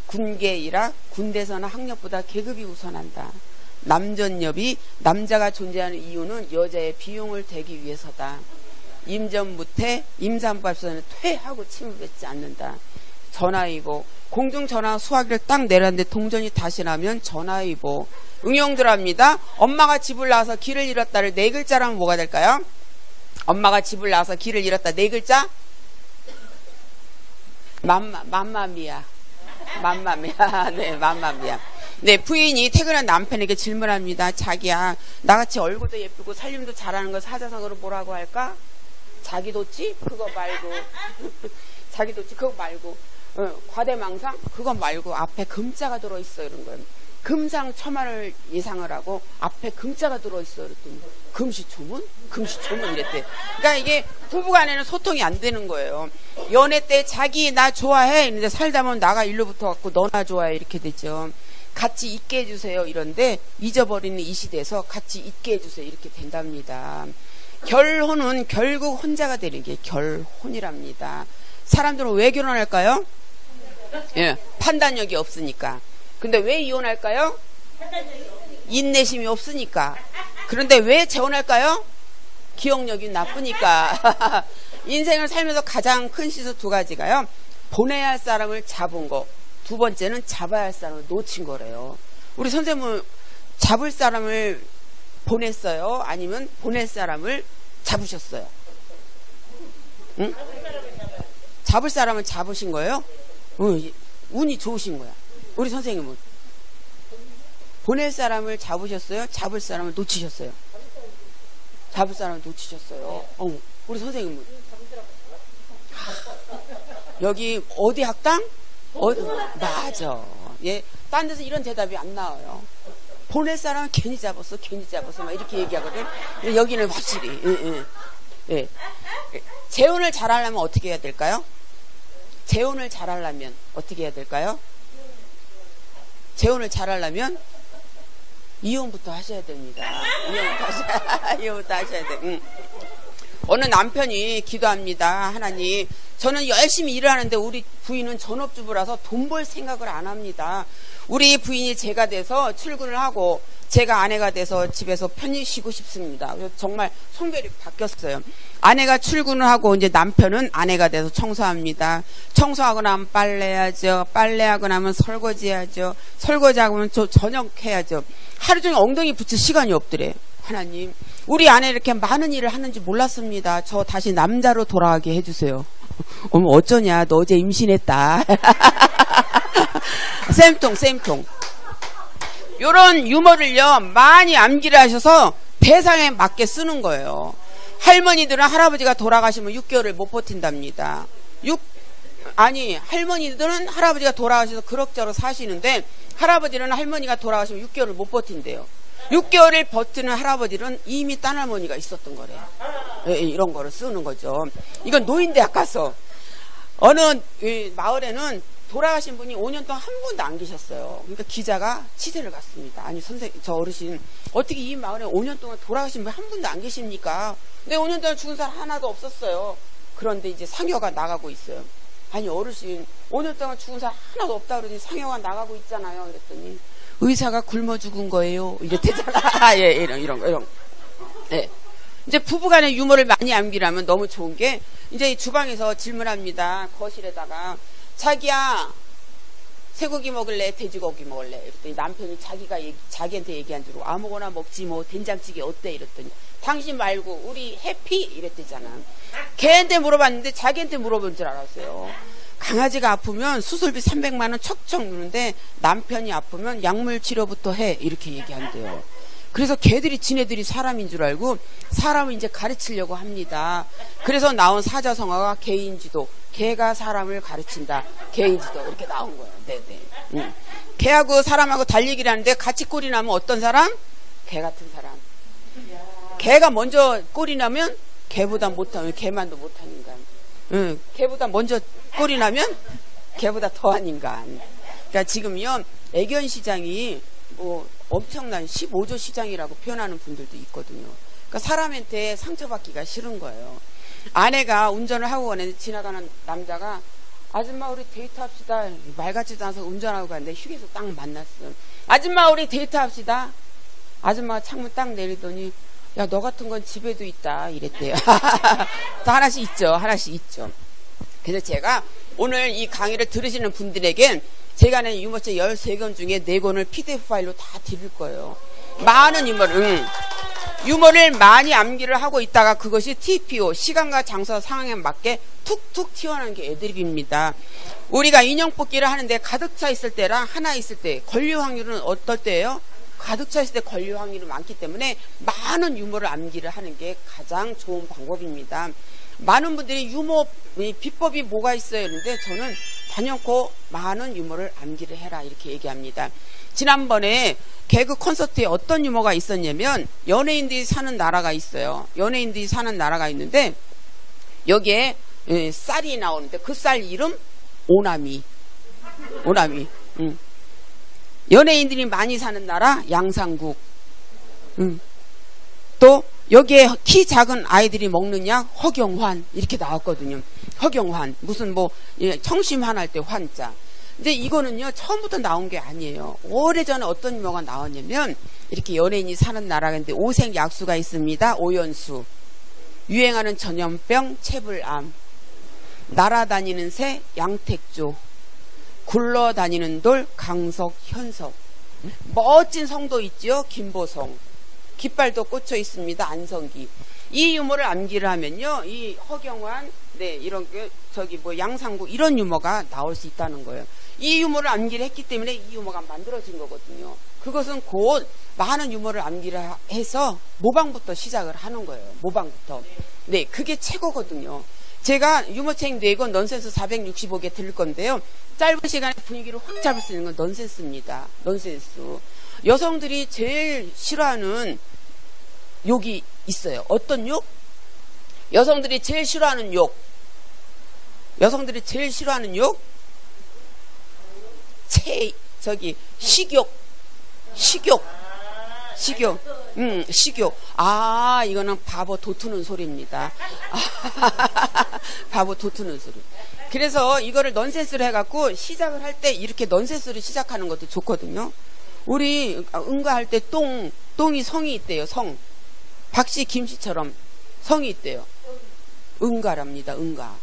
군계일학 군대서나 학력보다 계급이 우선한다. 남전엽이 남자가 존재하는 이유는 여자의 비용을 대기 위해서다. 임전무퇴 임산부합서는 퇴하고 침을 뱉지 않는다. 전화위복 공중전화 수화기를 딱 내렸는데 동전이 다시 나면 전화위복. 응용들 합니다. 엄마가 집을 나와서 길을 잃었다를 4글자라면 뭐가 될까요? 엄마가 집을 나와서 길을 잃었다 4글자? 맘마미야. 네, 맘마미야. 네, 부인이 퇴근한 남편에게 질문합니다. 자기야, 나같이 얼굴도 예쁘고 살림도 잘하는 걸 사자성어로 뭐라고 할까? 자기도치? 그거 말고. 자기도치? 그거 말고. 과대망상? 그거 말고 앞에 금자가 들어있어 이런 거예요. 금상첨화를 예상을 하고 앞에 금자가 들어있어 그랬더니 금시초문? 금시초문 이랬대. 그러니까 이게 부부간에는 소통이 안 되는 거예요. 연애 때 자기 나 좋아해 이런데 살다 보면 나가 일로 붙어갖고 너나 좋아해 이렇게 되죠. 같이 있게 해주세요 이런데 잊어버리는 이 시대에서 같이 있게 해주세요 이렇게 된답니다. 결혼은 결국 혼자가 되는 게 결혼이랍니다. 사람들은 왜 결혼할까요? 예, 판단력이 없으니까. 근데 왜 이혼할까요? 인내심이 없으니까. 그런데 왜 재혼할까요? 기억력이 나쁘니까. 인생을 살면서 가장 큰 실수 2가지가요. 보내야 할 사람을 잡은 거, 두 번째는 잡아야 할 사람을 놓친 거래요. 우리 선생님은 잡을 사람을 보냈어요? 아니면 보낼 사람을 잡으셨어요? 응? 잡을 사람을 잡으신 거예요? 운이 좋으신 거야. 우리 선생님은 보낼 사람을 잡으셨어요? 잡을 사람을 놓치셨어요? 잡을 사람을 놓치셨어요. 우리 선생님은 여기 어디 학당? 맞아. 예, 딴 데서 이런 대답이 안 나와요. 보낼 사람은 괜히 잡았어 막 이렇게 얘기하거든. 근데 여기는 확실히 예. 재혼을 잘하려면 어떻게 해야 될까요? 재혼을 잘하려면 어떻게 해야 될까요? 재혼을 잘하려면 이혼부터 하셔야 됩니다. 이혼부터 하셔야 돼. 어느 남편이 기도합니다. 하나님, 저는 열심히 일을 하는데 우리 부인은 전업주부라서 돈 벌 생각을 안 합니다. 우리 부인이 제가 돼서 출근을 하고 제가 아내가 돼서 집에서 편히 쉬고 싶습니다. 그래서 정말 성별이 바뀌었어요. 아내가 출근을 하고 이제 남편은 아내가 돼서 청소합니다. 청소하고 나면 빨래해야죠. 빨래하고 나면 설거지해야죠. 설거지하고 나면 저녁 해야죠. 하루 종일 엉덩이 붙일 시간이 없더래. 하나님, 우리 아내 이렇게 많은 일을 하는지 몰랐습니다. 저 다시 남자로 돌아가게 해주세요. 어머, 어쩌냐, 너 어제 임신했다. 쌤통. 요런 유머를요, 많이 암기를 하셔서 대상에 맞게 쓰는 거예요. 할머니들은 할아버지가 돌아가시면 6개월을 못 버틴답니다. 할머니들은 할아버지가 돌아가셔서 그럭저럭 사시는데, 할아버지는 할머니가 돌아가시면 6개월을 못 버틴대요. 6개월을 버티는 할아버지는 이미 딴 할머니가 있었던 거래요. 이런 거를 쓰는 거죠. 이건 노인대학 가서 어느 마을에는 돌아가신 분이 5년 동안 한 분도 안 계셨어요. 그러니까 기자가 취재를 갔습니다. 아니 선생님, 저 어르신 어떻게 이 마을에 5년 동안 돌아가신 분 한 분도 안 계십니까? 근데 5년 동안 죽은 사람 하나도 없었어요. 그런데 이제 상여가 나가고 있어요. 아니 어르신 5년 동안 죽은 사람 하나도 없다 그러더니 상여가 나가고 있잖아요. 그랬더니 의사가 굶어 죽은 거예요. 이랬대잖아. 예, 이런 거. 예. 이제 부부간의 유머를 많이 암기하면 너무 좋은 게, 이제 주방에서 질문합니다. 거실에다가, 자기야, 쇠고기 먹을래? 돼지고기 먹을래? 이랬더니 남편이 자기한테 얘기한 대로 아무거나 먹지 뭐, 된장찌개 어때? 이랬더니, 당신 말고 우리 해피? 이랬대잖아. 걔한테 물어봤는데 자기한테 물어본 줄 알았어요. 강아지가 아프면 수술비 300만 원 척척 누는데 남편이 아프면 약물 치료부터 해, 이렇게 얘기한대요. 그래서 걔들이 지네들이 사람인 줄 알고 사람을 이제 가르치려고 합니다. 그래서 나온 사자성어가 개인지도, 개가 사람을 가르친다, 개인지도, 이렇게 나온 거예요. 네네. 개하고 사람하고 달리기를 하는데 같이 꼴이 나면 어떤 사람? 개 같은 사람. 개가 먼저 꼴이 나면 개보다 못하면 개만도 못한 인간. 개보다 먼저 꼴이 나면 개보다 더한 인간. 그러니까 지금요, 애견 시장이 뭐 엄청난 15조 시장이라고 표현하는 분들도 있거든요. 그러니까 사람한테 상처받기가 싫은 거예요. 아내가 운전을 하고 가는데 지나가는 남자가, 아줌마 우리 데이트합시다. 말 같지도 않아서 운전하고 가는데 휴게소 딱 만났어. 아줌마 우리 데이트합시다. 아줌마가 창문 딱 내리더니, 야, 너 같은 건 집에도 있다, 이랬대요. 다 하나씩 있죠. 그래서 제가 오늘 이 강의를 들으시는 분들에겐 제가 낸 유머책 13권 중에 4권을 PDF 파일로 다 드릴 거예요. 많은 유머를 많이 암기를 하고 있다가 그것이 TPO, 시간과 장소 상황에 맞게 툭툭 튀어나오는 게 애드립입니다. 우리가 인형 뽑기를 하는데 가득 차 있을 때랑 하나 있을 때 권류 확률은 어떨 때예요? 가득 차 있을 때 권류 확률이 많기 때문에 많은 유머를 암기를 하는 게 가장 좋은 방법입니다. 많은 분들이 유머 비법이 뭐가 있어요? 그런데 저는 단연코 많은 유머를 암기를 해라, 이렇게 얘기합니다. 지난번에 개그 콘서트에 어떤 유머가 있었냐면, 연예인들이 사는 나라가 있어요. 연예인들이 사는 나라가 있는데 여기에 쌀이 나오는데 그 쌀 이름 오나미. 연예인들이 많이 사는 나라 양상국. 또 여기에 키 작은 아이들이 먹는 약 허경환, 이렇게 나왔거든요. 허경환, 무슨 뭐 청심환 할 때 환자. 근데 이거는요 처음부터 나온 게 아니에요. 오래전에 어떤 유머가 나왔냐면, 이렇게 연예인이 사는 나라가 있는데 오색 약수가 있습니다. 오연수. 유행하는 전염병 체불암. 날아다니는 새 양택조, 굴러다니는 돌 강석 현석. 멋진 성도 있죠. 김보성. 깃발도 꽂혀 있습니다. 안성기. 이 유머를 암기를 하면요, 이 허경환, 네, 이런 게 저기 뭐 양상구 이런 유머가 나올 수 있다는 거예요. 이 유머를 암기를 했기 때문에 이 유머가 만들어진 거거든요. 그것은 곧 많은 유머를 암기를 해서 모방부터 시작을 하는 거예요. 모방부터. 네, 그게 최고거든요. 제가 유머책 4권 넌센스 465개 들을 건데요. 짧은 시간에 분위기를 확 잡을 수 있는 건 넌센스입니다. 넌센스. 여성들이 제일 싫어하는 욕이 있어요. 어떤 욕? 여성들이 제일 싫어하는 욕. 여성들이 제일 싫어하는 욕? 식욕. 식욕. 아, 이거는 바보 도트는 소리입니다. 바보 도트는 소리. 그래서 이거를 넌센스로 해갖고 시작을 할 때 이렇게 넌센스로 시작하는 것도 좋거든요. 우리 응가할 때 똥이 성이 있대요. 성. 박씨 김씨처럼 성이 있대요. 응가랍니다. 응가.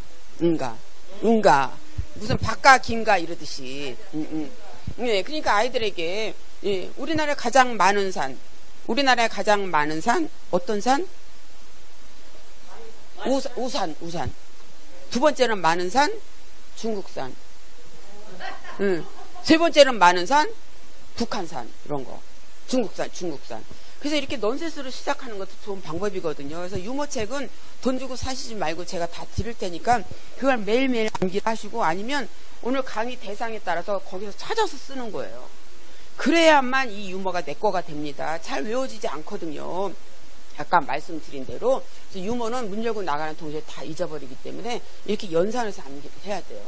무슨 박가 김가 이러듯이. 네, 그러니까 아이들에게, 예, 우리나라에 가장 많은 산 어떤 산? 우산. 두 번째는 많은 산 중국산. 세 번째는 많은 산 북한산. 이런 거. 중국산. 그래서 이렇게 넌센스로 시작하는 것도 좋은 방법이거든요. 그래서 유머책은 돈 주고 사시지 말고 제가 다 드릴 테니까 그걸 매일매일 암기를 하시고, 아니면 오늘 강의 대상에 따라서 거기서 찾아서 쓰는 거예요. 그래야만 이 유머가 내 거가 됩니다. 잘 외워지지 않거든요. 아까 말씀드린 대로. 그래서 유머는 문 열고 나가는 동시에 다 잊어버리기 때문에 이렇게 연산해서 암기를 해야 돼요.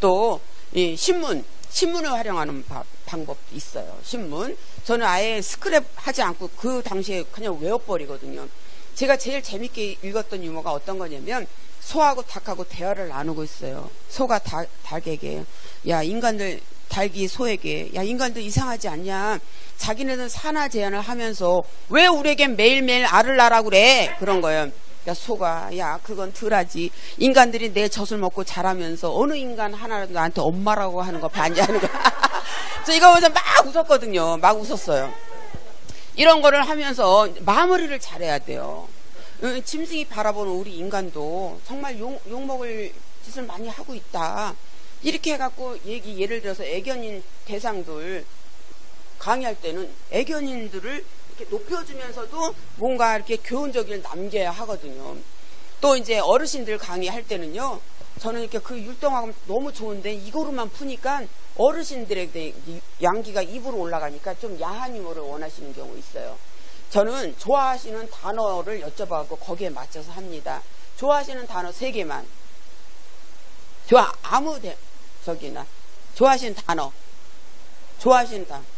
또 이 신문을 활용하는 방법도 있어요. 신문. 저는 아예 스크랩 하지 않고 그 당시에 그냥 외워버리거든요. 제가 제일 재밌게 읽었던 유머가 어떤 거냐면, 소하고 닭하고 대화를 나누고 있어요. 소가 닭에게, 야, 인간들, 닭이 소에게, 야, 인간들 이상하지 않냐? 자기네는 산하 제한을 하면서 왜 우리에겐 매일매일 알을 낳으라고 그래? 그런 거예요. 야, 소가, 야, 그건 덜하지. 인간들이 내 젖을 먹고 자라면서 어느 인간 하나라도 나한테 엄마라고 하는 거 봤냐 하는 거. 저 이거 보면서 막 웃었거든요. 막 웃었어요. 이런 거를 하면서 마무리를 잘해야 돼요. 짐승이 바라보는 우리 인간도 정말 욕먹을 짓을 많이 하고 있다. 이렇게 해갖고 예를 들어서 애견인 대상들 강의할 때는 애견인들을 이렇게 높여주면서도 뭔가 이렇게 교훈적인 남겨야 하거든요. 또 이제 어르신들 강의할 때는요, 저는 이렇게 그 율동하고 너무 좋은데 이거로만 푸니까 어르신들의 양기가 입으로 올라가니까 좀 야한 유머를 원하시는 경우 있어요. 저는 좋아하시는 단어를 여쭤봐갖고 거기에 맞춰서 합니다. 좋아하시는 단어 3개만. 좋아하시는 단어.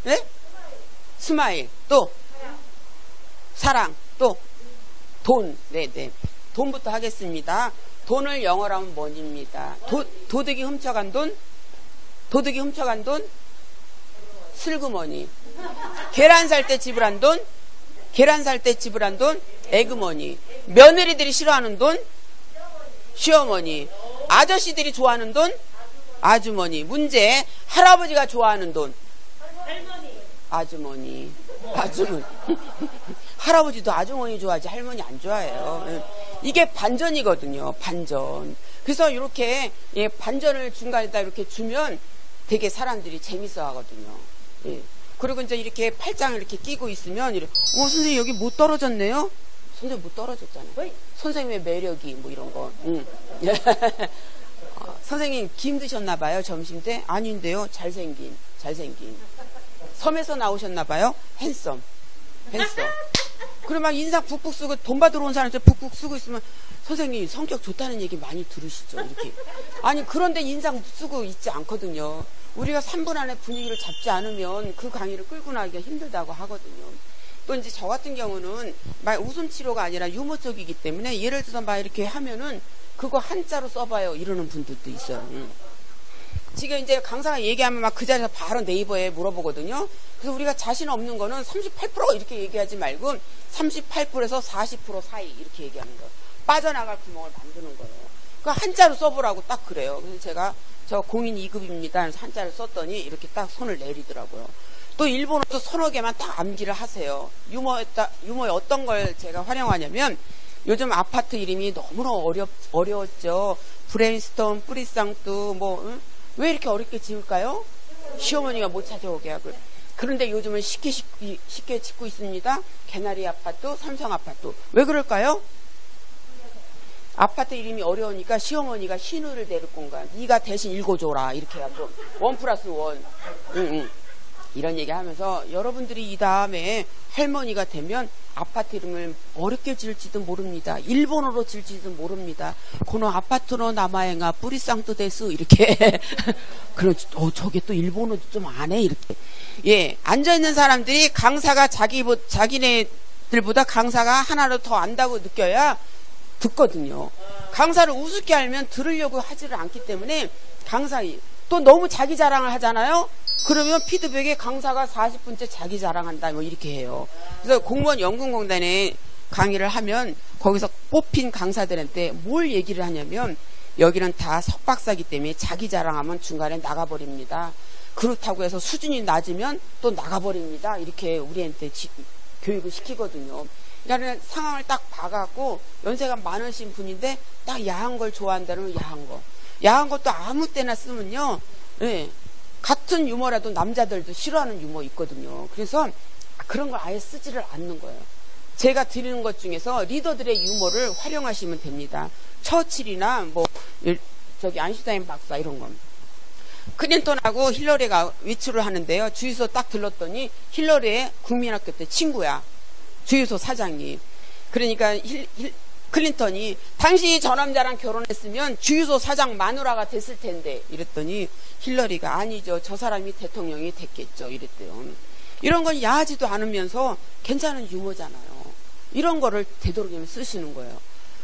네? 스마일. 또 사랑. 또 돈. 네네. 돈부터 하겠습니다. 돈을 영어로 하면 뭐입니다. 도둑이 훔쳐간 돈. 슬그머니. 계란 살 때 지불한 돈. 에그머니. 며느리들이 싫어하는 돈. 시어머니. 아저씨들이 좋아하는 돈. 아주머니. 문제. 할아버지가 좋아하는 돈. 아주머니. 할아버지도 아주머니 좋아하지 할머니 안 좋아해요. 이게 반전이거든요. 반전. 그래서 이렇게 반전을 중간에다 이렇게 주면 되게 사람들이 재밌어 하거든요. 예. 그리고 이제 이렇게 팔짱을 이렇게 끼고 있으면 선생님 여기 못 떨어졌네요? 선생님 못 떨어졌잖아요. 선생님의 매력이 뭐 이런 거. 선생님 김 드셨나봐요 점심때? 아닌데요. 잘생긴. 섬에서 나오셨나봐요. 핸섬. 그리고 막 인상 북북 쓰고 돈 받으러 온 사람한테 북북 쓰고 있으면 선생님 성격 좋다는 얘기 많이 들으시죠? 이렇게. 아니 그런데 인상 쓰고 있지 않거든요. 우리가 3분 안에 분위기를 잡지 않으면 그 강의를 끌고 나가기가 힘들다고 하거든요. 또 이제 저 같은 경우는 막 웃음 치료가 아니라 유머 쪽이기 때문에 예를 들어서 막 이렇게 하면은 그거 한자로 써봐요 이러는 분들도 있어요. 지금 이제 강사가 얘기하면 막 그 자리에서 바로 네이버에 물어보거든요. 그래서 우리가 자신 없는 거는 38% 이렇게 얘기하지 말고 38%에서 40% 사이 이렇게 얘기하는 거예요. 빠져나갈 구멍을 만드는 거예요. 그 한자로 써보라고 딱 그래요. 그래서 제가 저 공인 2급입니다. 그래서 한자를 썼더니 이렇게 딱 손을 내리더라고요. 또 일본어도 서너 개만 딱 암기를 하세요. 유머에 어떤 걸 제가 활용하냐면 요즘 아파트 이름이 너무나 어려웠죠. 브레인스톰, 뿌리쌍뚜, 왜 이렇게 어렵게 지을까요? 시어머니가 못 찾아오게 하고. 그런데 요즘은 쉽게 짓고 있습니다. 개나리 아파트, 삼성 아파트. 왜 그럴까요? 아파트 이름이 어려우니까 시어머니가 신우를 데릴 건가. 네가 대신 읽어줘라. 이렇게 해갖고 1+1. 응. 이런 얘기 하면서 여러분들이 이 다음에 할머니가 되면 아파트 이름을 어렵게 지을지도 모릅니다. 일본어로 지을지도 모릅니다. 고노 아파트로 나마행아 뿌리쌍도 데스 이렇게. 그럼 저게 또 일본어도 좀 안 해 이렇게. 예, 앉아있는 사람들이 강사가 자기네들보다 강사가 하나로 더 안다고 느껴야 듣거든요. 강사를 우습게 알면 들으려고 하지를 않기 때문에 또 너무 자기 자랑을 하잖아요. 그러면 피드백에 강사가 40분째 자기 자랑한다 이렇게 해요. 그래서 공무원 연금공단에 강의를 하면 거기서 뽑힌 강사들한테 뭘 얘기를 하냐면 여기는 다 석박사기 때문에 자기 자랑하면 중간에 나가버립니다. 그렇다고 해서 수준이 낮으면 또 나가버립니다. 이렇게 우리한테 교육을 시키거든요. 그러니까 상황을 딱 봐갖고 연세가 많으신 분인데 딱 야한 걸 좋아한다면 야한 것도 아무 때나 쓰면요. 예, 같은 유머라도 남자들도 싫어하는 유머 있거든요. 그래서 그런 걸 아예 쓰지를 않는 거예요. 제가 드리는 것 중에서 리더들의 유머를 활용하시면 됩니다. 처칠이나 아인슈타인 박사 이런 건. 클린턴하고 힐러리가 위출을 하는데요. 주유소 딱 들렀더니 힐러리의 국민학교 때 친구야. 주유소 사장님. 그러니까 클린턴이 당신이 저 남자랑 결혼했으면 주유소 사장 마누라가 됐을 텐데 이랬더니 힐러리가 아니죠. 저 사람이 대통령이 됐겠죠. 이랬대요. 이런 건 야하지도 않으면서 괜찮은 유머잖아요. 이런 거를 되도록이면 쓰시는 거예요.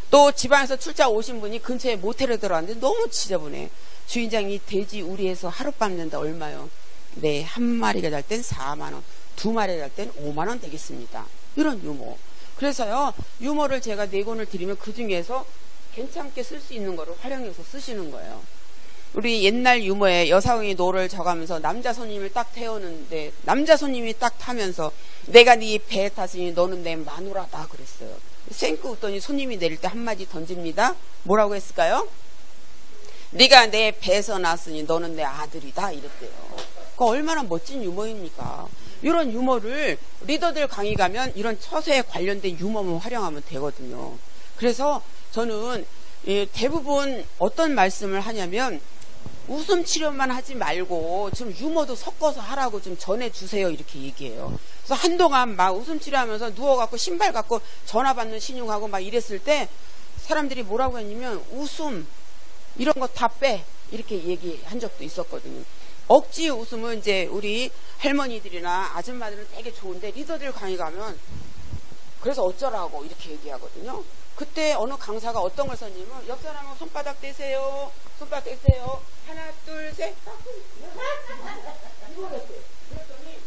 또 지방에서 출장 오신 분이 근처에 모텔에 들어왔는데 너무 지저분해. 주인장이 돼지 우리에서 하룻밤 잔다 얼마요? 네, 한 마리가 잘 땐 4만원, 두 마리가 잘 땐 5만원 되겠습니다. 이런 유머. 그래서요, 유머를 제가 4권을 드리면 그 중에서 괜찮게 쓸 수 있는 거를 활용해서 쓰시는 거예요. 우리 옛날 유머에 여사형이 노를 져가면서 남자 손님을 딱 태우는데 남자 손님이 딱 타면서 내가 네 배에 탔으니 너는 내 마누라다 그랬어요. 쌩크 웃더니 손님이 내릴 때 한마디 던집니다. 뭐라고 했을까요? 네가 내 배에서 났으니 너는 내 아들이다 이랬대요. 그거 얼마나 멋진 유머입니까? 이런 유머를 리더들 강의 가면 이런 처세에 관련된 유머만 활용하면 되거든요. 그래서 저는 대부분 어떤 말씀을 하냐면 웃음 치료만 하지 말고 좀 유머도 섞어서 하라고 좀 전해주세요 이렇게 얘기해요. 그래서 한동안 막 웃음 치료하면서 누워갖고 신발 갖고 전화 받는 신용하고 막 이랬을 때 사람들이 뭐라고 했냐면 웃음 이런 거 다 빼 이렇게 얘기한 적도 있었거든요. 억지 웃음은 이제 우리 할머니들이나 아줌마들은 되게 좋은데 리더들 강의 가면 그래서 어쩌라고 이렇게 얘기하거든요. 그때 어느 강사가 어떤 걸 썼냐면 옆 사람은 손바닥 떼세요. 손바닥 떼세요. 하나 둘 셋. 이거랬어요. 그랬더니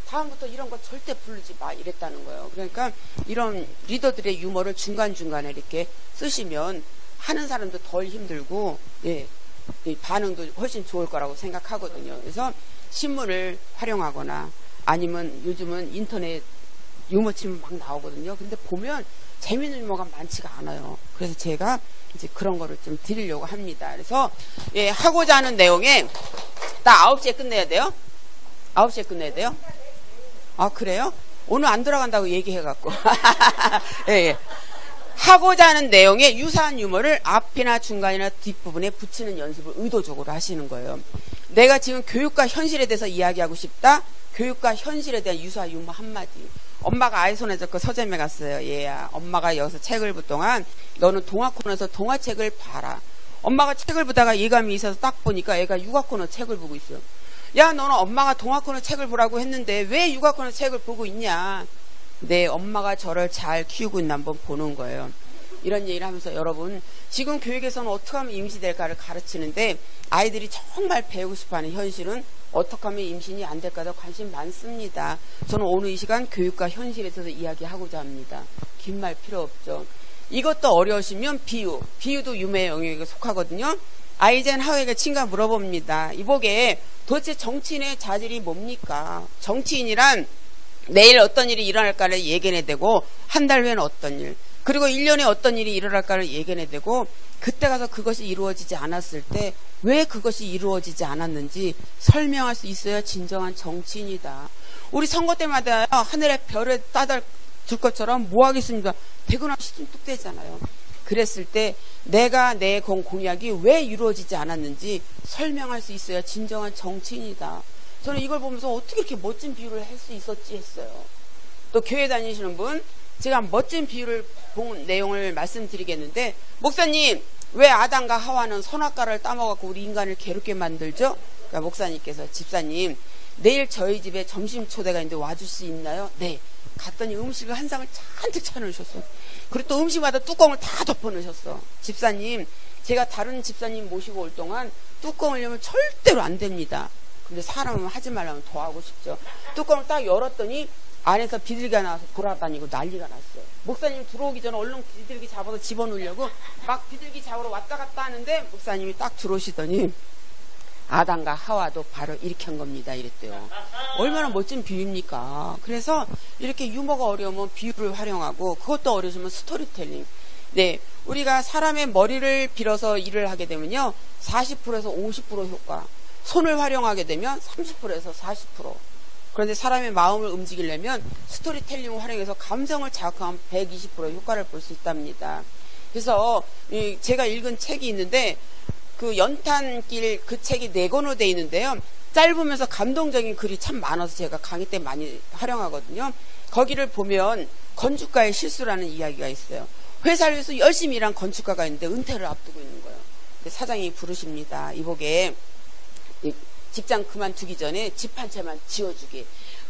다음부터 이런 거 절대 부르지 마 이랬다는 거예요. 그러니까 이런 리더들의 유머를 중간중간에 이렇게 쓰시면 하는 사람도 덜 힘들고 반응도 훨씬 좋을 거라고 생각하거든요. 그래서 신문을 활용하거나 아니면 요즘은 인터넷 유머 치면 막 나오거든요. 근데 보면 재미있는 유머가 많지가 않아요. 그래서 제가 이제 그런 거를 좀 드리려고 합니다. 그래서 하고자 하는 내용에 딱 9시에 끝내야 돼요? 9시에 끝내야 돼요? 아 그래요? 오늘 안 들어간다고 얘기해갖고 예. 하고자 하는 내용에 유사한 유머를 앞이나 중간이나 뒷부분에 붙이는 연습을 의도적으로 하시는 거예요. 내가 지금 교육과 현실에 대해서 이야기하고 싶다. 교육과 현실에 대한 유사 유머 한마디. 엄마가 아이 손에 잡고 서점에 갔어요. 얘야, 엄마가 여기서 책을 볼 동안 너는 동화 코너에서 동화책을 봐라. 엄마가 책을 보다가 예감이 있어서 딱 보니까 애가 육아 코너 책을 보고 있어요. 야, 너는 엄마가 동화 코너 책을 보라고 했는데 왜 육아 코너 책을 보고 있냐? 네, 엄마가 저를 잘 키우고 있나 한번 보는 거예요. 이런 얘기를 하면서 여러분 지금 교육에서는 어떻게 하면 임신될까를 가르치는데 아이들이 정말 배우고 싶어하는 현실은 어떻게 하면 임신이 안 될까도 관심 많습니다. 저는 오늘 이 시간 교육과 현실에 대해서 이야기하고자 합니다. 긴 말 필요 없죠. 이것도 어려우시면 비유도 유머의 영역에 속하거든요. 아이젠하워에게 친구가 물어봅니다. 이보게 도대체 정치인의 자질이 뭡니까? 정치인이란 내일 어떤 일이 일어날까를 예견해대고 한 달 후에는 어떤 일, 그리고 1년에 어떤 일이 일어날까를 예견해대고 그때 가서 그것이 이루어지지 않았을 때 왜 그것이 이루어지지 않았는지 설명할 수 있어야 진정한 정치인이다. 우리 선거 때마다 하늘에 별을 따다 줄 것처럼 뭐 하겠습니까? 되고 나면 시중 뚝 되잖아요. 그랬을 때 내가 내 공약이 왜 이루어지지 않았는지 설명할 수 있어야 진정한 정치인이다. 저는 이걸 보면서 어떻게 이렇게 멋진 비유를 할 수 있었지 했어요. 또 교회 다니시는 분, 제가 멋진 비유를 본 내용을 말씀드리겠는데, 목사님 왜 아담과 하와는 선악과를 따먹어갖고 우리 인간을 괴롭게 만들죠? 그러니까 목사님께서, 집사님 내일 저희 집에 점심 초대가 있는데 와줄 수 있나요? 네. 갔더니 음식을 한 상을 잔뜩 차려놓으셨어. 그리고 또 음식마다 뚜껑을 다 덮어놓으셨어. 집사님, 제가 다른 집사님 모시고 올 동안 뚜껑을 열면 절대로 안 됩니다. 근데 사람은 하지 말라면 더 하고 싶죠. 뚜껑을 딱 열었더니 안에서 비둘기가 나와서 돌아다니고 난리가 났어요. 목사님 들어오기 전에 얼른 비둘기 잡아서 집어넣으려고 막 비둘기 잡으러 왔다 갔다 하는데 목사님이 딱 들어오시더니 아담과 하와도 바로 이렇게 한 겁니다. 이랬대요. 얼마나 멋진 비유입니까? 그래서 이렇게 유머가 어려우면 비유를 활용하고, 그것도 어려우면 스토리텔링. 네, 우리가 사람의 머리를 빌어서 일을 하게 되면요, 40%에서 50% 효과, 손을 활용하게 되면 30%에서 40%. 그런데 사람의 마음을 움직이려면 스토리텔링을 활용해서 감성을 자극하면 120% 효과를 볼 수 있답니다. 그래서 제가 읽은 책이 있는데, 그 연탄길 그 책이 4권으로 되어 있는데요. 짧으면서 감동적인 글이 참 많아서 제가 강의 때 많이 활용하거든요. 거기를 보면 건축가의 실수라는 이야기가 있어요. 회사를 위해서 열심히 일한 건축가가 있는데 은퇴를 앞두고 있는 거예요. 사장이 부르십니다. 이보게 직장 그만두기 전에 집 한 채만 지어주게.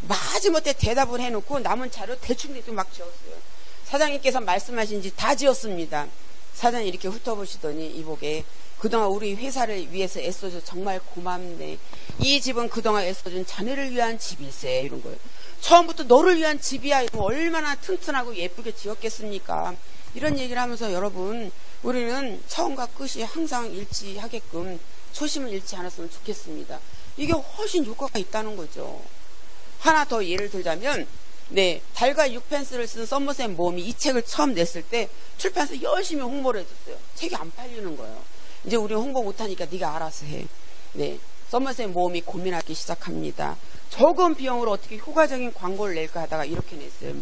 마지못해 대답을 해놓고 남은 차로 대충 막 지었어요. 사장님께서 말씀하신 지 다 지었습니다. 사장이 이렇게 훑어보시더니 이보게, 그동안 우리 회사를 위해서 애써줘 정말 고맙네. 이 집은 그동안 애써준 자네를 위한 집일세. 이런 거예요. 처음부터 너를 위한 집이야. 이러면 얼마나 튼튼하고 예쁘게 지었겠습니까? 이런 얘기를 하면서 여러분, 우리는 처음과 끝이 항상 일치하게끔 초심을 잃지 않았으면 좋겠습니다. 이게 훨씬 효과가 있다는 거죠. 하나 더 예를 들자면, 네, 달과 6펜스를 쓴 썸머셋 모험이 이 책을 처음 냈을 때 출판사 열심히 홍보를 해줬어요. 책이 안 팔리는 거예요. 이제 우리 홍보 못하니까 네가 알아서 해. 네, 썸머셋 모험이 고민하기 시작합니다. 적은 비용으로 어떻게 효과적인 광고를 낼까 하다가 이렇게 냈어요.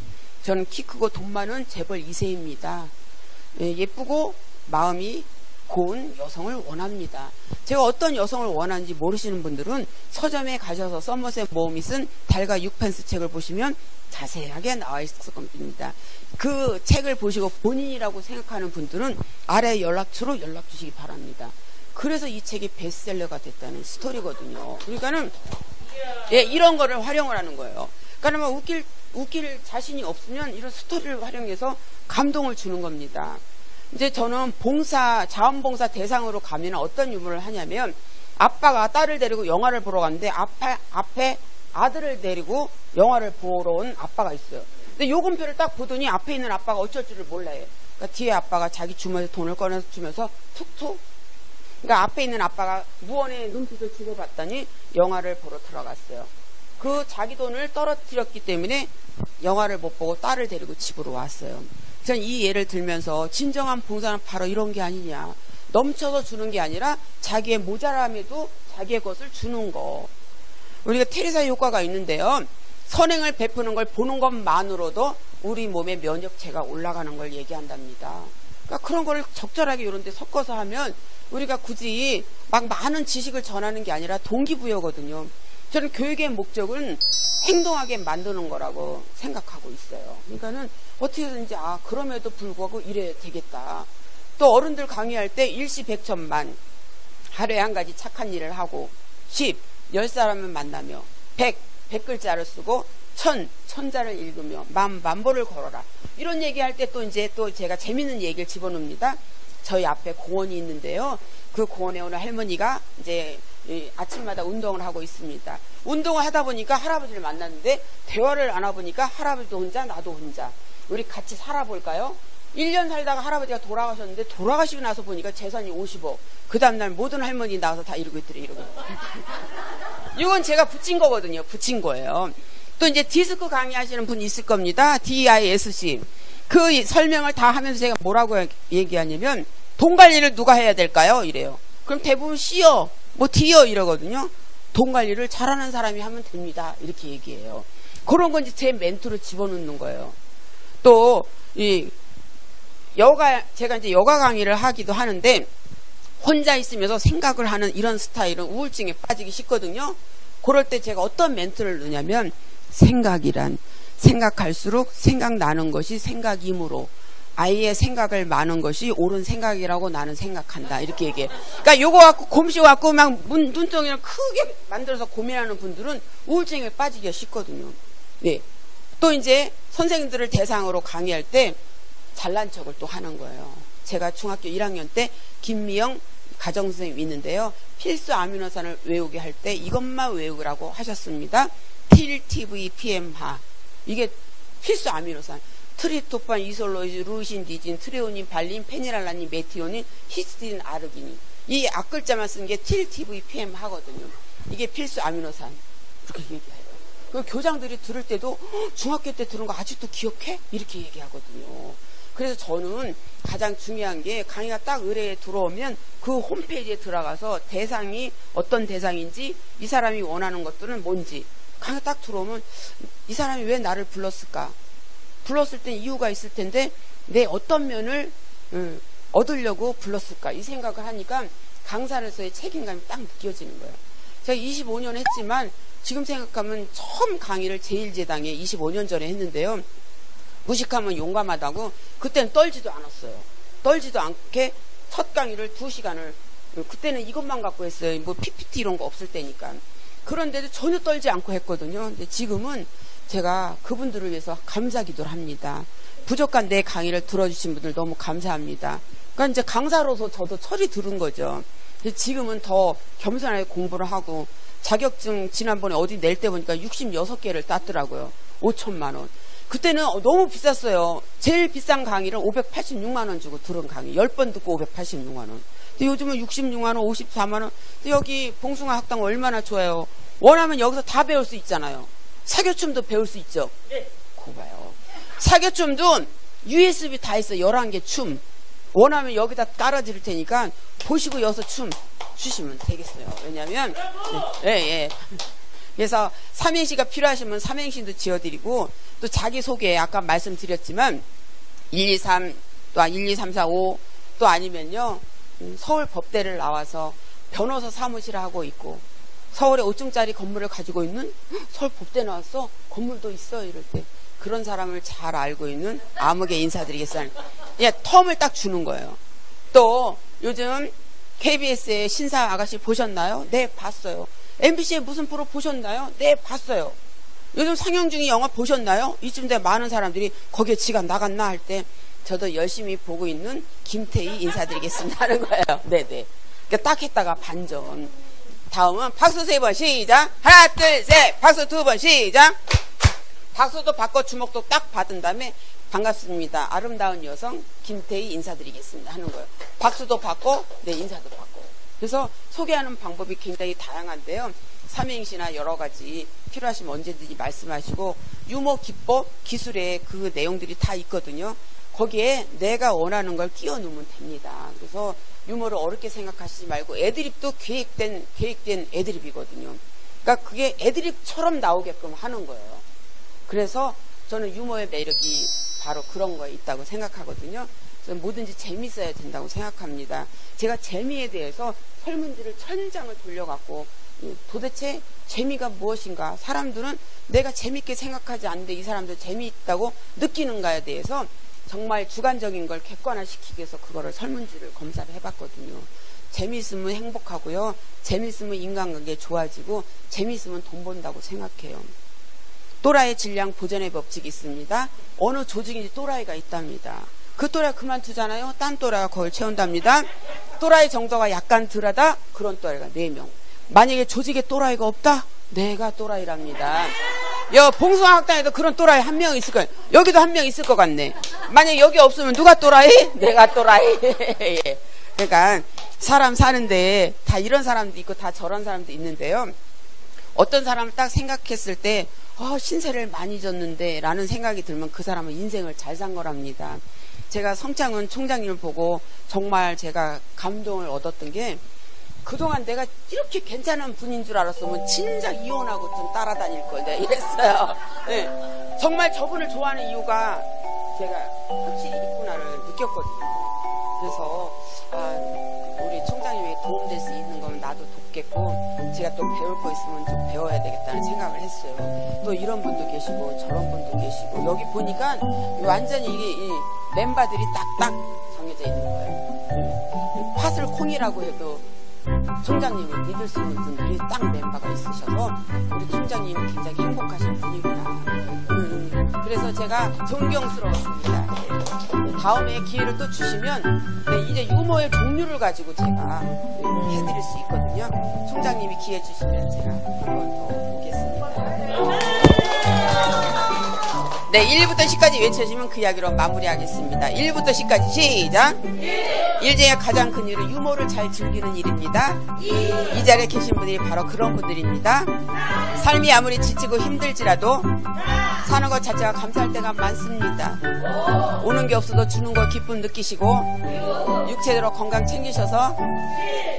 저는 키 크고 돈 많은 재벌 2세입니다. 네, 예쁘고 마음이 고운 여성을 원합니다. 제가 어떤 여성을 원하는지 모르시는 분들은 서점에 가셔서 썸머셋 모험이 쓴 달과 6펜스 책을 보시면 자세하게 나와 있을 겁니다. 그 책을 보시고 본인이라고 생각하는 분들은 아래 연락처로 연락 주시기 바랍니다. 그래서 이 책이 베스트셀러가 됐다는 스토리거든요. 그러니까는 예, 이런 거를 활용을 하는 거예요. 그러니까 웃길 자신이 없으면 이런 스토리를 활용해서 감동을 주는 겁니다. 이제 저는 자원봉사 대상으로 가면 어떤 유머를 하냐면, 아빠가 딸을 데리고 영화를 보러 갔는데 앞에 아들을 데리고 영화를 보러 온 아빠가 있어요. 근데 요금표를 딱 보더니 앞에 있는 아빠가 어쩔 줄을 몰라요. 그러니까 뒤에 아빠가 자기 주머니에서 돈을 꺼내서 주면서 툭툭. 그러니까 앞에 있는 아빠가 무언의 눈빛을 주고받더니 영화를 보러 들어갔어요. 그 자기 돈을 떨어뜨렸기 때문에 영화를 못 보고 딸을 데리고 집으로 왔어요. 저는 이 예를 들면서 진정한 봉사는 바로 이런 게 아니냐. 넘쳐서 주는 게 아니라 자기의 모자람에도 자기의 것을 주는 거. 우리가 테레사 효과가 있는데요. 선행을 베푸는 걸 보는 것만으로도 우리 몸의 면역체가 올라가는 걸 얘기한답니다. 그러니까 그런 걸 적절하게 이런 데 섞어서 하면 우리가 굳이 막 많은 지식을 전하는 게 아니라 동기부여거든요. 저는 교육의 목적은 행동하게 만드는 거라고 생각하고 있어요. 그러니까는 어떻게든지 그럼에도 불구하고 이래야 되겠다. 또 어른들 강의할 때 일시백천만, 하루에 한 가지 착한 일을 하고, 10사람을 만나며, 100글자를 쓰고, 1000자를 읽으며, 만보를 걸어라. 이런 얘기할 때 또 제가 재밌는 얘기를 집어넣습니다. 저희 앞에 공원이 있는데요. 그 공원에 오는 할머니가 이제 아침마다 운동을 하고 있습니다. 운동을 하다 보니까 할아버지를 만났는데 대화를 안 하보니까 할아버지도 혼자 나도 혼자, 우리 같이 살아볼까요? 1년 살다가 할아버지가 돌아가셨는데 돌아가시고 나서 보니까 재산이 50억. 그 다음날 모든 할머니 나와서 다 이러고 있더래, 이러고. 이건 제가 붙인 거거든요. 붙인 거예요. 또 이제 디스크 강의하시는 분 있을 겁니다. DISC. 그 설명을 다 하면서 제가 뭐라고 얘기하냐면 돈 관리를 누가 해야 될까요? 이래요. 그럼 대부분 C요, 뭐 D요 이러거든요. 돈 관리를 잘하는 사람이 하면 됩니다. 이렇게 얘기해요. 그런 건 이제 제 멘트로 집어넣는 거예요. 또 이 제가 이제 여가 강의를 하기도 하는데 혼자 있으면서 생각을 하는 이런 스타일은 우울증에 빠지기 쉽거든요. 그럴 때 제가 어떤 멘트를 넣냐면 생각이란 생각할수록 생각나는 것이 생각이므로 아이의 생각을 많은 것이 옳은 생각이라고 나는 생각한다. 이렇게 얘기해. 그러니까 요거 갖고 곰씨 갖고 막 눈덩이를 크게 만들어서 고민하는 분들은 우울증에 빠지기가 쉽거든요. 네. 또 이제 선생님들을 대상으로 강의할 때 잘난 척을 또 하는 거예요. 제가 중학교 1학년 때 김미영 가정선생님이 있는데요. 필수 아미노산을 외우게 할 때 이것만 외우라고 하셨습니다. TIL-TV-PM하. 이게 필수 아미노산. 트립토판, 이솔로이드, 루신, 디진, 트레오닌, 발린, 페니랄라닌, 메티오닌, 히스티딘, 아르기닌. 이 앞글자만 쓴 게 TIL-TV-PM 하거든요. 이게 필수 아미노산. 이렇게 얘기해요. 그 교장들이 들을 때도 중학교 때 들은 거 아직도 기억해? 이렇게 얘기하거든요. 그래서 저는 가장 중요한 게 강의가 딱 의뢰에 들어오면 그 홈페이지에 들어가서 대상이 어떤 대상인지 이 사람이 원하는 것들은 뭔지 강의가 딱 들어오면 이 사람이 왜 나를 불렀을까? 불렀을 땐 이유가 있을 텐데 내 어떤 면을 얻으려고 불렀을까? 이 생각을 하니까 강사로서의 책임감이 딱 느껴지는 거예요. 제가 25년 했지만 지금 생각하면 처음 강의를 제일제당에 25년 전에 했는데요. 무식하면 용감하다고 그때는 떨지도 않았어요. 떨지도 않게 첫 강의를 2시간을 그때는 이것만 갖고 했어요. 뭐 PPT 이런 거 없을 때니까. 그런데도 전혀 떨지 않고 했거든요. 근데 지금은 제가 그분들을 위해서 감사기도를 합니다. 부족한 내 강의를 들어주신 분들 너무 감사합니다. 그러니까 이제 강사로서 저도 철이 들은 거죠. 지금은 더 겸손하게 공부를 하고 자격증 지난번에 어디 낼 때 보니까 66개를 땄더라고요. 5천만 원. 그때는 너무 비쌌어요. 제일 비싼 강의를 586만 원 주고 들은 강의 10번 듣고 586만 원. 근데 요즘은 66만 원, 54만 원. 근데 여기 봉숭아 학당 얼마나 좋아요. 원하면 여기서 다 배울 수 있잖아요. 사교춤도 배울 수 있죠. 네. 그거 봐요. 사교춤도 USB 다 있어. 11개 춤. 원하면 여기다 깔아드릴 테니까 보시고 여기서 춤 주시면 되겠어요. 왜냐면 예. 그래서 삼행시가 필요하시면 삼행시도 지어드리고 또 자기소개 아까 말씀드렸지만 123 또 12345 또 아니면요 서울 법대를 나와서 변호사 사무실을 하고 있고 서울에 5층짜리 건물을 가지고 있는 서울 법대 나왔어? 건물도 있어? 이럴 때 그런 사람을 잘 알고 있는 아무개 인사드리겠습니다. 예, 텀을 딱 주는 거예요. 또 요즘 KBS의 신사 아가씨 보셨나요? 네, 봤어요. MBC의 무슨 프로 보셨나요? 네, 봤어요. 요즘 상영 중인 영화 보셨나요? 이쯤 돼 많은 사람들이 거기에 지가 나갔나 할 때 저도 열심히 보고 있는 김태희 인사드리겠습니다 하는 거예요. 네네. 그러니까 딱 했다가 반전. 다음은 박수 3번 시작. 하나 둘 셋. 박수 2번 시작. 박수도 받고 주목도 딱 받은 다음에 반갑습니다. 아름다운 여성 김태희 인사드리겠습니다 하는 거예요. 박수도 받고 네 인사도 받고. 그래서 소개하는 방법이 굉장히 다양한데요. 삼행시나 여러 가지 필요하시면 언제든지 말씀하시고 유머 기법 기술에 그 내용들이 다 있거든요. 거기에 내가 원하는 걸 끼워 넣으면 됩니다. 그래서 유머를 어렵게 생각하시지 말고 애드립도 계획된 애드립이거든요. 그러니까 그게 애드립처럼 나오게끔 하는 거예요. 그래서 저는 유머의 매력이 바로 그런 거에 있다고 생각하거든요. 저는 뭐든지 재밌어야 된다고 생각합니다. 제가 재미에 대해서 설문지를 1000장을 돌려갖고 도대체 재미가 무엇인가, 사람들은 내가 재밌게 생각하지 않는데 이 사람들 재미있다고 느끼는가에 대해서 정말 주관적인 걸 객관화시키기 위해서 그거를 설문지를 검사를 해봤거든요. 재미있으면 행복하고요. 재미있으면 인간관계 좋아지고 재미있으면 돈 번다고 생각해요. 또라이 질량 보존의 법칙이 있습니다. 어느 조직인지 또라이가 있답니다. 그 또라이 그만두잖아요. 딴 또라이가 그걸 채운답니다. 또라이 정도가 약간 덜하다? 그런 또라이가 4명. 만약에 조직에 또라이가 없다? 내가 또라이랍니다. 봉숭아학당에도 그런 또라이 한 명 있을 거야. 여기도 한 명 있을 것 같네. 만약 여기 없으면 누가 또라이? 내가 또라이. 예. 그러니까 사람 사는데 다 이런 사람도 있고 다 저런 사람도 있는데요. 어떤 사람을 딱 생각했을 때 신세를 많이 졌는데 라는 생각이 들면 그 사람은 인생을 잘 산 거랍니다. 제가 성창훈 총장님을 보고 정말 제가 감동을 얻었던 게, 그동안 내가 이렇게 괜찮은 분인 줄 알았으면 진작 이혼하고 좀 따라다닐 걸 내가 이랬어요. 네. 정말 저분을 좋아하는 이유가 제가 확실히 있구나를 느꼈거든요. 그래서 우리 총장님에게 도움될 수 있는 건 나도 돕겠고, 제가 또 배울 거 있으면 좀 배워야 되겠다는 생각을 했어요. 또 이런 분도 계시고 저런 분도 계시고, 여기 보니까 완전히 이 멤버들이 딱딱 정해져 있는 거예요. 팥을 콩이라고 해도 총장님을 믿을 수 있는 분들이 딱 멤버가 있으셔서 우리 총장님은 굉장히 행복하신 분이구나. 그래서 제가 존경스러웠습니다. 다음에 기회를 또 주시면 이제 유머의 종류를 가지고 제가 해드릴 수 있거든요. 총장님이 기회 주시면 제가 한 번 더 보겠습니다. 네, 1부터 10까지 외쳐주시면 그 이야기로 마무리하겠습니다. 1부터 10까지 시작! 일 중에 가장 큰 일은 유머를 잘 즐기는 일입니다. 이 자리에 계신 분들이 바로 그런 분들입니다. 삶이 아무리 지치고 힘들지라도 사는 것 자체가 감사할 때가 많습니다. 오는 게 없어도 주는 걸 기쁨 느끼시고, 육체대로 건강 챙기셔서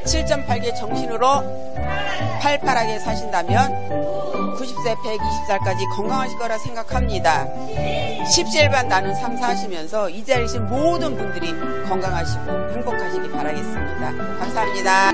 7.8개 정신으로 팔팔하게 사신다면 90세, 120살까지 건강하실 거라 생각합니다. 십시일반 나눈 삶 사시면서 이 자리에 계신 모든 분들이 건강하시고 행복하시기 바라겠습니다. 감사합니다.